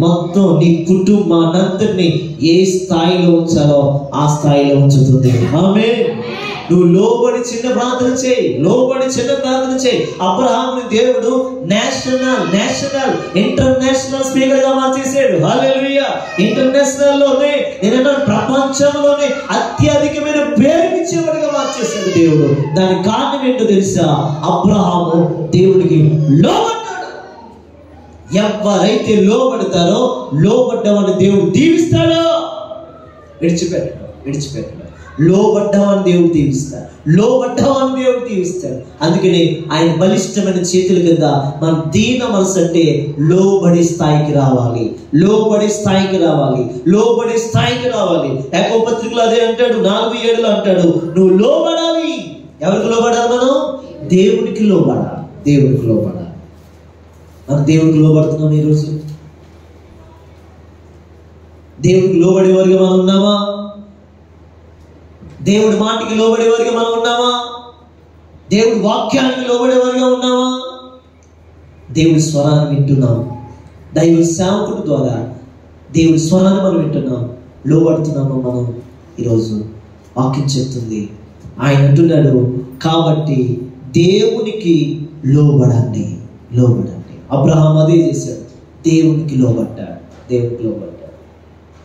మొత్తం నీ కుటుంబాన్నంతటిని ఏ స్థాయిలో ఉంచాలో ఆ స్థాయిలో ఉంచుతుంది. ఆమేన్. నువ్వు లోబడి చిన్న ప్రార్థన చేయి. అబ్రహాముని దేవుడు నేషనల్ ఇంటర్నేషనల్ స్పీకర్ గా మార్చేసాడు. హల్లెలూయా. ఇంటర్నేషనల్ లోనే ప్రపంచంలోనే అత్యధికమైన పేరునిచ్చేవాడిగా మార్చేసాడు దేవుడు. దానికి కారణం ఏంటో తెలుసా? అబ్రహాము దేవుడికి లోబడ్డాడు. ఎవరైతే లోబడతారో లోబడ్డామని దేవుడు దీవిస్తాడు. విడిచిపెట్టాడు. లోబడ్డామని దేవుడు దీవిస్తాడు. అందుకని ఆయన బలిష్టమైన చేతుల కింద మన దీన మనసు అంటే లోబడి స్థాయికి రావాలి. యాకోబు పత్రికలో అదే అంటాడు, 4:7 అంటాడు, నువ్వు లోబడాలి. ఎవరికి లోబడాలి? మనం దేవునికి లోబడాలి. మనం దేవుడికి లోబడుతున్నాం. ఈరోజు దేవుడికి లోబడేవారిగా మనం ఉన్నామా? దేవుడి మాటకి లోబడేవారిగా మనం ఉన్నామా? దేవుడి వాక్యానికి లోబడేవారిగా ఉన్నామా? దేవుడి స్వరాన్ని వింటున్నాం. దైవ సేవకుడి ద్వారా దేవుడి స్వరాన్ని మనం వింటున్నాం. లోబడుతున్నామా మనం ఈరోజు? వాక్యం చెప్తుంది. ఆయన అంటున్నాడు, కాబట్టి దేవునికి లోబడండి. అబ్రహాం అదే చేశాడు, దేవునికి లోబడ్డాడు.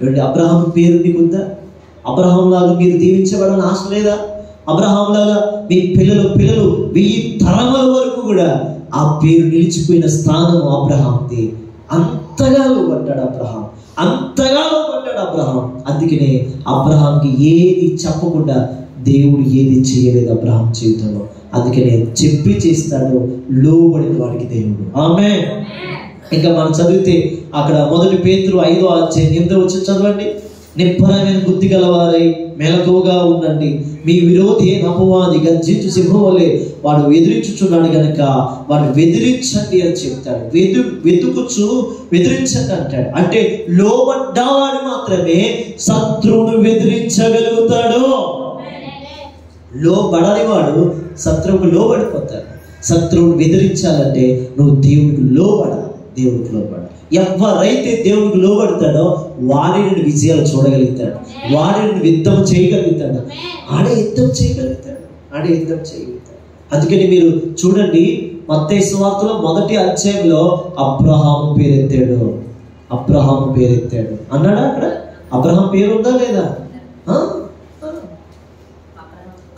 ఏమంటే అబ్రహాం పేరు నీకుందా? అబ్రహాం లాగా మీరు దీవించబడాలని ఆశ లేదా? అబ్రహాం లాగా మీ పిల్లలు 1000 తరముల వరకు కూడా ఆ పేరు నిలిచిపోయిన స్థానం అబ్రహాంది. అంతగా లోబడ్డాడు అబ్రహాం. అందుకనే అబ్రహాంకి ఏది చెప్పకుండా దేవుడు ఏది చేయలేదు అబ్రహాం జీవితంలో. అందుకనే చెప్పి చేస్తాడు లోబడిన వాడికి దేవుడు. ఆమేన్. ఇంకా మనం చదివితే అక్కడ 1 పేతురు 5:8 చదవండి. నిబ్బరమైన బుద్ధి గలవారై మెలకువగా ఉండండి. మీ విరోధి అపవాది గర్జించు సింహం వలె వాడు ఎదిరించుచున్నాడు గనక వాడు వెదిరించండి అని చెప్తాడు. వెదిరించండి అంటాడు. అంటే లోబడ్డవాడు మాత్రమే శత్రువును వెదిరించగలుగుతాడు. లోబడని వాడు శత్రువుకు లోబడిపోతాడు. శత్రువును వెదిరించాలంటే నువ్వు దేవునికి లోబడాలి. ఎవరైతే దేవునికి లోబడతాడో వాడే నుండి విజయాలు చూడగలుగుతాడు. వాడే నుండి యుద్ధం చేయగలుగుతాడు. ఆడే యుద్ధం చేయగలుగుతాడు. అందుకని మీరు చూడండి, మత్తయి సువార్తలో 1వ అధ్యాయంలో అబ్రహాము పేరెత్తాడు అన్నాడా? అక్కడ అబ్రహాం పేరు ఉందా లేదా?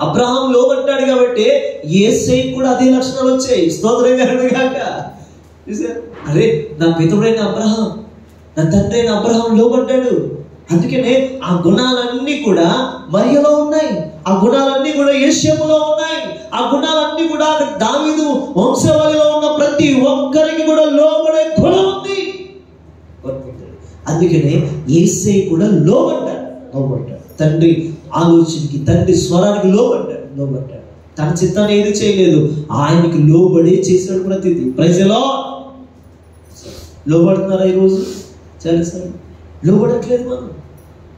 అబ్రహాం లోబడ్డాడు కాబట్టి యేసయ్య కూడా అదే లక్షణాలు వచ్చాయి. స్తోత్రం కలుగుగాక. అరే, నా పితరుడైన అబ్రహాం, నా తండ్రి అయిన అబ్రహాం లోబడ్డాడు. అందుకనే ఆ గుణాలన్నీ కూడా మరియలో ఉన్నాయి. ఆ గుణాలన్నీ కూడా యేషములో ఉన్నాయి. ఆ గుణాలన్నీ కూడా దావీదు వంశావళిలో ఉన్న ప్రతి ఒక్కరికి కూడా లోబడే గుణం ఉంది. అందుకనే యేసయ్య కూడా లోబడ్డాడు. తండ్రి ఆలోచనకి, తండ్రి స్వరానికి లోబడ్డాడు. తన చిత్తాన్ని ఏది చేయలేదు, ఆయనకి లోబడే చేశాడు ప్రతిదీ. Praise the lord. లోబడుతున్నారా ఈరోజు? చాలాసార్లు లోబడట్లేదు మనం.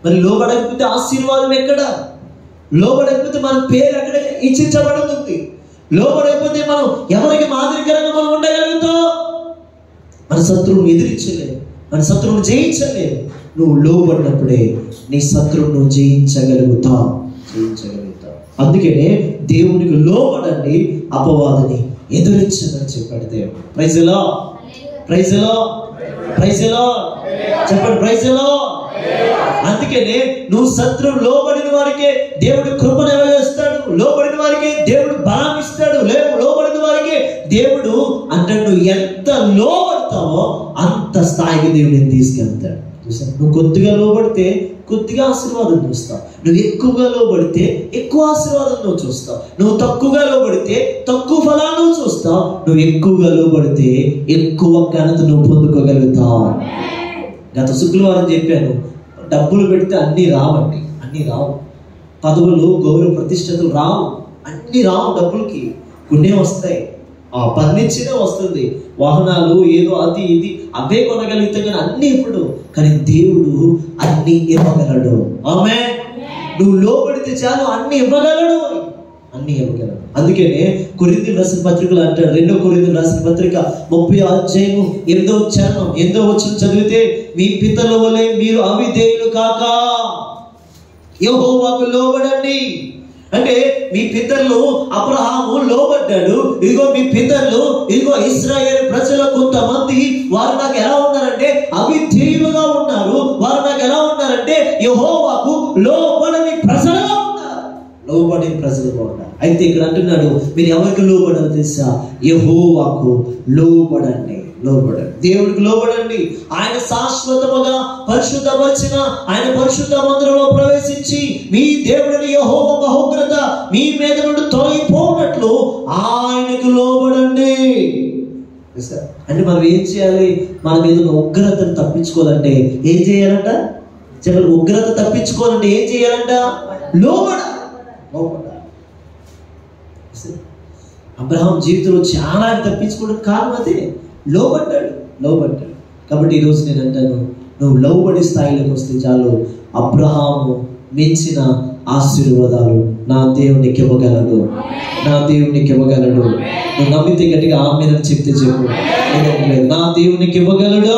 మరి లోబడకపోతే ఆశీర్వాదం ఎక్కడ? లోబడకపోతే మన పేరు ఎక్కడ ఇచ్చించబడుతుంది? లోబడకపోతే మనం ఎవరికి మాదిరికరంగా మనం ఉండగలుగుతాం? మన శత్రువును ఎదిరించలేము, మన శత్రువును జయించలేము. నువ్వు లోబడినప్పుడే నీ శత్రువును జయించగలుగుతావు. అందుకనే దేవునికి లోబడండి, అపవాదిని ఎదురించదని చెప్పాడు దేవుడు. Praise the Lord. చెప్పండి, ప్రైజ్ ది లార్డ్. అందుకనే నువ్వు శత్రువు లోబడిన వారికే దేవుడు కృపను ఇవ్వజేస్తాడు. లోబడిన వారికి దేవుడు బలాన్ని ఇస్తాడు. లోబడిన వారికి దేవుడు అంటే నువ్వు ఎంత లోబడతావో అంత స్థాయికి దేవుడిని తీసుకెళ్తాడు. చూసా, నువ్వు కొద్దిగా లోబడితే కొద్దిగా ఆశీర్వాదం చూస్తావు. నువ్వు ఎక్కువగా లోబడితే ఎక్కువ ఆశీర్వాదం నువ్వు చూస్తావు. నువ్వు తక్కువగా లోబడితే తక్కువ ఫలాన్ని నువ్వు చూస్తావు. నువ్వు ఎక్కువగా లోబడితే ఎక్కువ ఘనత నువ్వు పొందుకోగలుగుతావు. గత శుక్రవారం చెప్పాను, డబ్బులు పెడితే అన్నీ రావండి. పదవులు, గౌరవ ప్రతిష్టతలు రావు. అన్నీ రావు. డబ్బులకి కొన్ని వస్తాయి. పన్నిచ్చినే వస్తుంది. వాహనాలు ఏదో అది ఇది అవే కొనగలుగుతాం, కానీ అన్ని ఇప్పుడు. కానీ దేవుడు అన్ని ఇవ్వగలడు. ఆమేన్. నువ్వు లోబడితే చాలు, అన్ని ఇవ్వగలడు. అందుకనే కొరింథీయులకు రాసిన పత్రికలు అంటాడు, 2 కొరింథీయులకు రాసిన పత్రిక 30వ అధ్యాయము 8వ వచనం చదివితే, మీ పితరుల వలె మీరు అవిధేయులు కాక యెహోవాకు లోబడండి. అంటే మీ పితరులు అబ్రహాము లోబడ్డాడు. మీ పితరులు ఇశ్రాయేలు ప్రజలు కొంతమంది వారు నాకు ఎలా ఉన్నారంటే అవిధేయులుగా ఉన్నారు. వారు నాకు ఎలా ఉన్నారంటే యెహోవాకు లోబడని ప్రజలుగా ఉన్నారు. అయితే ఇక్కడ అంటున్నాడు, మీరు ఎవరికి లోబడాలి తెలుసా? యెహోవాకు లోబడండి. దేవుడికి లోబడండి. ఆయన శాశ్వతముగా పరిశుద్ధపరిచిన ఆయన పరిశుద్ధ మందిరంలో ప్రవేశించి మీ దేవుడిని యెహోవా మహోగ్రత మీ మీద నుండి తొలగిపోనట్లు ఆయనకు లోబడండి. అంటే మనం ఏం చేయాలి? మన మీద ఉగ్రతను తప్పించుకోవాలంటే ఏం చేయాలంట? చెప్పండి, ఉగ్రత తప్పించుకోవాలంటే ఏం చేయాలంట? లోబడాలి. అబ్రహాం జీవితంలో చాలా తప్పించుకోవడం కారణం అదే, లోబడ్డాడు. కాబట్టి ఈరోజు నేను అంటాను, నువ్వు లోబడి స్థాయిలోకి వస్తే చాలు, అబ్రహాము మించిన ఆశీర్వాదాలు నా దేవునికి ఇవ్వగలడు. నువ్వు నమ్మితే గట్టిగా ఆమేన్ అని చెప్తే చెప్పు. నా దేవునికి ఇవ్వగలడు.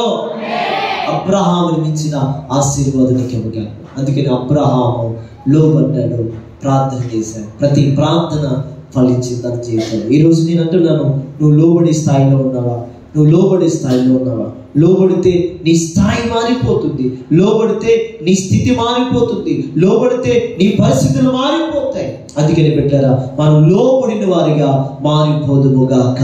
అబ్రహాముని మించిన ఆశీర్వాదం నీకు ఇవ్వగలడు. అందుకని అబ్రహాము లోబడ్డాడు. ప్రార్థన చేశాను. ప్రతి ప్రార్థన ఫలించింది తన జీవితంలో. ఈరోజు నేను అంటున్నాను, నువ్వు లోబడి స్థాయిలో ఉన్నావా? నువ్వు లోబడి స్థాయిలో ఉన్నావా? లోబడితే నీ స్థాయి మారిపోతుంది, లోబడితే నీ స్థితి మారిపోతుంది, లోబడితే నీ పరిస్థితులు మారిపోతాయి. అందుకని పెట్టారా, మనం లోబడిన వారిగా మారిపోదుముగాక.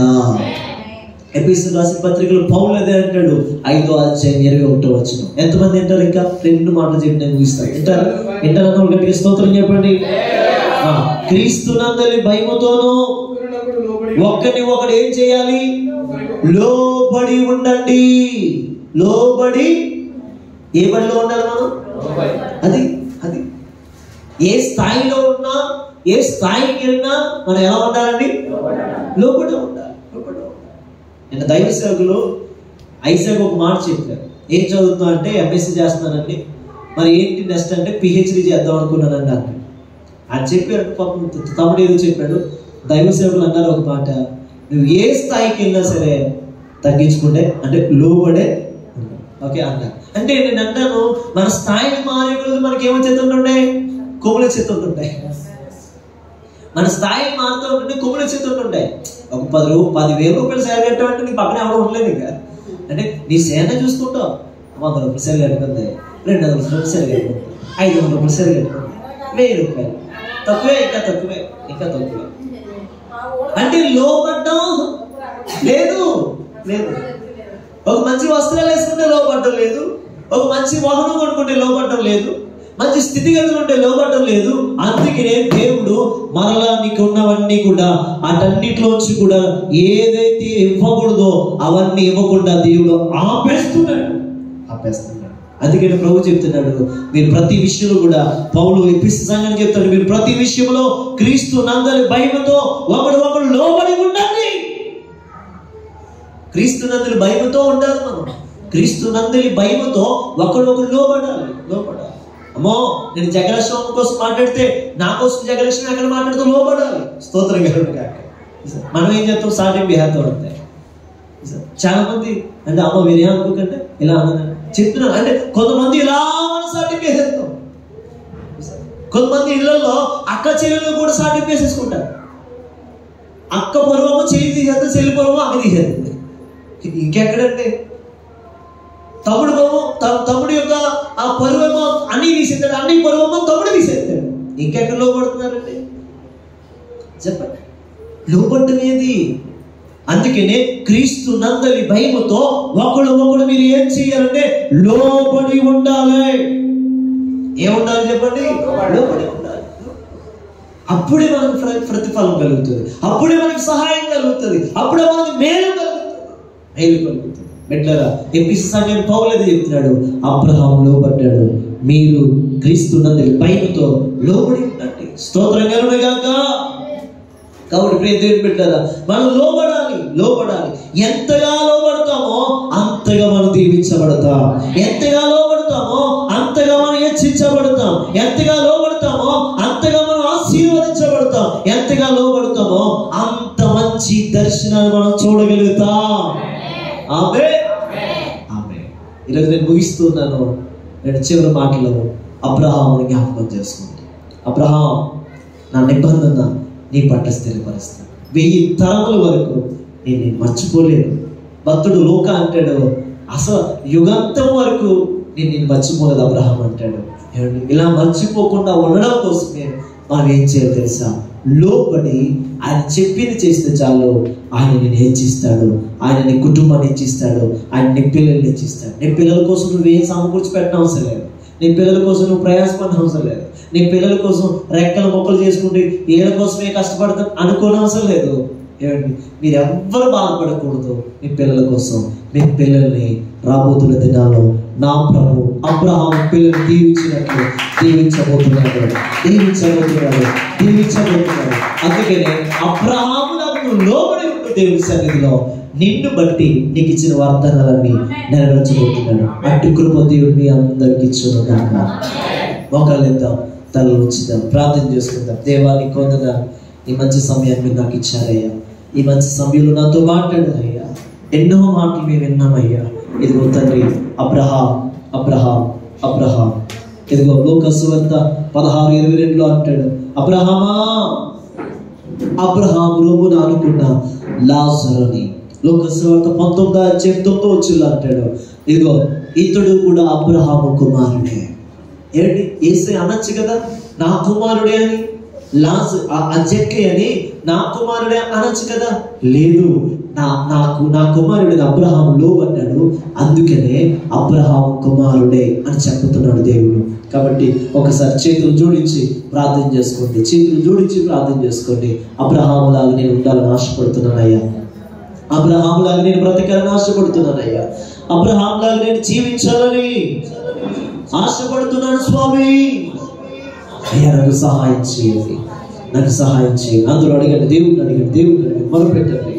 ఎఫెసీయులకు రాసిన పత్రికలో పౌలు అదే అంటాడు, 5వ అధ్యాయం 21వ వచనం. ఎంతమంది వింటారు? ఇంకా 2 మాటలు చెప్పి నేను ముగిస్తాను. వింటారన్న గట్టిగా స్తోత్రం చెప్పండి. క్రీస్తునందలి భయముతోనూ ఒకరిని ఒకడు ఏం చేయాలి? లోబడి ఉండండి. లోబడి ఏ బడిలో ఉండాలి మనం? అది అది ఏ స్థాయిలో ఉన్నా, ఏ స్థాయికి వెళ్ళినా మనం ఎలా ఉండాలండి? లోబడి ఉండాలి. నేను దైవ సేవకులు ఐసాక్ ఒక మాట చెప్పారు. ఏం చదువుతున్నా అంటే ఎంఎస్సీ చేస్తున్నానండి, మరి ఏంటి నెక్స్ట్ అంటే పిహెచ్డి చేద్దాం అనుకున్నానండి అన్నాడు. ఆయన చెప్పాడు, పాపం తమ్ముడు ఏదో చెప్పాడు. దైవ సేవకులు అన్నారు ఒక మాట, నువ్వు ఏ స్థాయికి వెళ్ళినా సరే తగ్గించుకుంటే అంటే లోబడే ఓకే అన్నారు. అంటే నేను అంటాను, మన స్థాయిని మారేకూడదు. మనకి ఏమొచ్చేస్తుంటుండే? కొమ్ములు వచ్చేస్తుంటుంటాయి. మన స్థాయిని మారుతూ ఉంటుంటే కొమ్ములు వచ్చేస్తుంటుంటాయి. ఒక 10,000 రూపాయలు సేవ కట్టమంటే నీ పక్కన ఎవరు ఉండలేదు. ఇంకా అంటే నీ సేన చూసుకుంటావు, 100 రూపాయలు సేవ కట్టుకుంది, 200 రూపాయలు సేవ కట్టుకుంది, 500 రూపాయలు సేవ కట్టుకుంది, 1000 రూపాయలు తక్కువే, ఇంకా తక్కువే, ఇంకా తక్కువే. అంటే లోబడ్డం లేదు. ఒక మంచి వస్త్రాలు వేసుకుంటే లోబడ్డం లేదు, ఒక మంచి వాహనం కొనుక్కుంటే లోబడ్డం లేదు, మంచి స్థితిగతులు ఉంటే లోబడ్డం లేదు. అందుకనే దేవుడు మరలా నీకు ఉన్నవన్నీ కూడా అటన్నిటిలోంచి కూడా ఏదైతే ఇవ్వకూడదో అవన్నీ ఇవ్వకుండా దేవుడు ఆపేస్తున్నాడు. అందుకని ప్రభు చెప్తున్నాడు, మీరు ప్రతి విషయంలో కూడా, పౌలు ఎఫెసీ సంఘానికి చెప్తాడు, మీరు ప్రతి విషయంలో క్రీస్తు నందలి భయముతో ఒకడు లోబడి ఉండండి. క్రీస్తు నందలి భయముతో ఉండాలి. మనం క్రీస్తు నందలి భయముతో ఒకడు లోబడాలి. అమ్మో, నేను జగలక్ష్మి కోసం మాట్లాడితే నా కోసం జగలక్ష్మి ఎక్కడ మాట్లాడుతూ లోబడాలి. స్తోత్రం కలుగును. మనం ఏం చేస్తాం? సాటింగ్ బిహేవ్తో ఉంటాయి. చాలా మంది అంటే అమ్మ వేరే అనుకోకంటే ఇలా అన్నాను చెప్తున్నాను అంటే, కొంతమంది ఇలా మనం సాటింగ్ చేసేస్తాం. కొంతమంది ఇళ్లలో అక్క చెల్లెలు కూడా సాటింగ్ చేసేసుకుంటారు. అక్క పరువము చెల్లి తీసేస్తే, చెల్లి పరువము అక్క తీసేస్తుంది. ఇంకెక్కడంటే తమ్ముడు యొక్క ఆ పరువేమో అన్ని తీసేస్తాడు, అన్ని పరువేమో తమ్ముడు తీసేస్తాడు. ఇంకెక్కడ లోపడుతున్నారండి? చెప్పండి, లోపడటం ఏది? అందుకనే క్రీస్తు నందలి భయముతో ఒకడు మీరు ఏం చేయాలంటే లోబడి ఉండాలి. ఏముండాలి చెప్పండి? లోబడి ఉండాలి. అప్పుడే మనకు ప్రతిఫలం కలుగుతుంది, అప్పుడే మనకు సహాయం కలుగుతుంది, అప్పుడే మనకు మేలు కలుగుతుంది. బిడ్డలారా, ఎఫెసీ సంఘానికి పౌలు ఏదో చెప్తున్నాడు, అబ్రహాము లోబడ్డాడు, మీరు క్రీస్తు నందలి భయముతో లోబడి ఉండండి. స్తోత్రం కలుగును గాక. కాబట్టి ప్రియ దేవుని బిడ్డలారా, మనం లోబడాలి. ఎంతగా లోబడతామో అంతగా మనం దీవించబడతాం. ఎంతగా లోబడతామో అంతగా మనం హెచ్చించబడతాం. ఎంతగా లోబడతామో అంతగా మనం ఆశీర్వదించబడతాం. ఎంతగా లోబడతామో అంత మంచి దర్శనాన్ని మనం చూడగలుగుతాం. ఆమేన్. ఈరోజు నేను ముగిస్తున్నాను. నేను చివరి మాటలో అబ్రహాముని జ్ఞాపకం చేసుకుంటాను. అబ్రహాం, నా నిబంధన నీ పట్ల స్థిరపరుస్తాను. 1000 తరముల వరకు నేను మర్చిపోలేను. భక్తుడు లోక అంటాడు, అసలు యుగాంతం వరకు నేను మర్చిపోలేదు అబ్రహాం అంటాడు. ఇలా మర్చిపోకుండా ఉండడం కోసమే మనం ఏం చేయాలి తెలుసా? లోబడి ఆయన చెప్పింది చేస్తే చాలు, ఆయన నేను హెచ్చిస్తాడు, ఆయన నీ కుటుంబాన్ని హెచ్చిస్తాడు, ఆయన నీ పిల్లల్ని హెచ్చిస్తాడు. నీ పిల్లల కోసం నువ్వు ఏం సమకూర్చి పెట్టిన అవసరం లేదు. నీ పిల్లల కోసం నువ్వు ప్రయాసపడిన అవసరం లేదు. నీ పిల్లల కోసం రెక్కల మొక్కలు చేసుకుంటే ఏళ్ళ కోసమే కష్టపడతాం అనుకోని అవసరం లేదు. ఏమండి, మీరు ఎవ్వరు బాధపడకూడదు. మీ పిల్లల కోసం, మీ పిల్లల్ని రాబోతున్న దినాల్లో నా ప్రభు అబ్రహాము పిల్లల్ని దీవించినట్లు దీవించబోతున్నాడు. అందుకనే అబ్రహాము నాకు లోబడి ఉన్న దేవుని సన్నిధిలో నిన్ను బట్టి నీకు ఇచ్చిన వాగ్దానాలన్నీ నెరవేర్చబోతున్నాడు. అట్టి కృప దేవుడు మీ అందరికి ఇచ్చును గాక. మోకాళ్ళేద్దాం, తల ఉంచుదాం, ప్రార్థన చేసుకుందాం. దేవాన్ని కొందగా ఈ మంచి సమయాన్ని మీరు నాకు ఇచ్చారయ్యా. ఈ మంచి సమయంలో నాతో మాట్లాడారయ్యా. ఎన్నో మాటలు మేము విన్నామయ్యా. ఇదిగో తండ్రి, అబ్రహాం ఇదిగో లూకాసు వార్త 16:22 అంటాడు, అబ్రహాము రొమ్మున అనుకున్న లాజరుని. లూకాసు వార్త 19:9 అంటాడు, ఇదిగో ఇతడు కూడా అబ్రహాము కుమారుడే. ఏంటి యేసే అనొచ్చు కదా నా కుమారుడే అని, జక్కే అని నా కుమారుడే అనొచ్చు కదా. లేదు, నా కుమారుడిని అబ్రహాము లోబడ్డాడు, అందుకనే అబ్రహాము కుమారుడే అని చెప్తున్నాడు దేవుడు. కాబట్టి ఒకసారి చేతులు జోడించి ప్రార్థన చేసుకోండి, చేతులు జోడించి ప్రార్థన చేసుకోండి. అబ్రహాము లాగా నేను ఉండాలని ఆశపడుతున్నానయ్యా, అబ్రహాము లాగా నేను బ్రతకాలని ఆశపడుతున్నానయ్యా, అబ్రహాము లాగా నేను జీవించాలని ఆశపడుతున్నాను స్వామి. అయ్యా నాకు సహాయం చేయండి, నాకు సహాయం చేయండి. అందరూ అడగండి, దేవుడిని అడగండి, మొదలుపెట్టండి.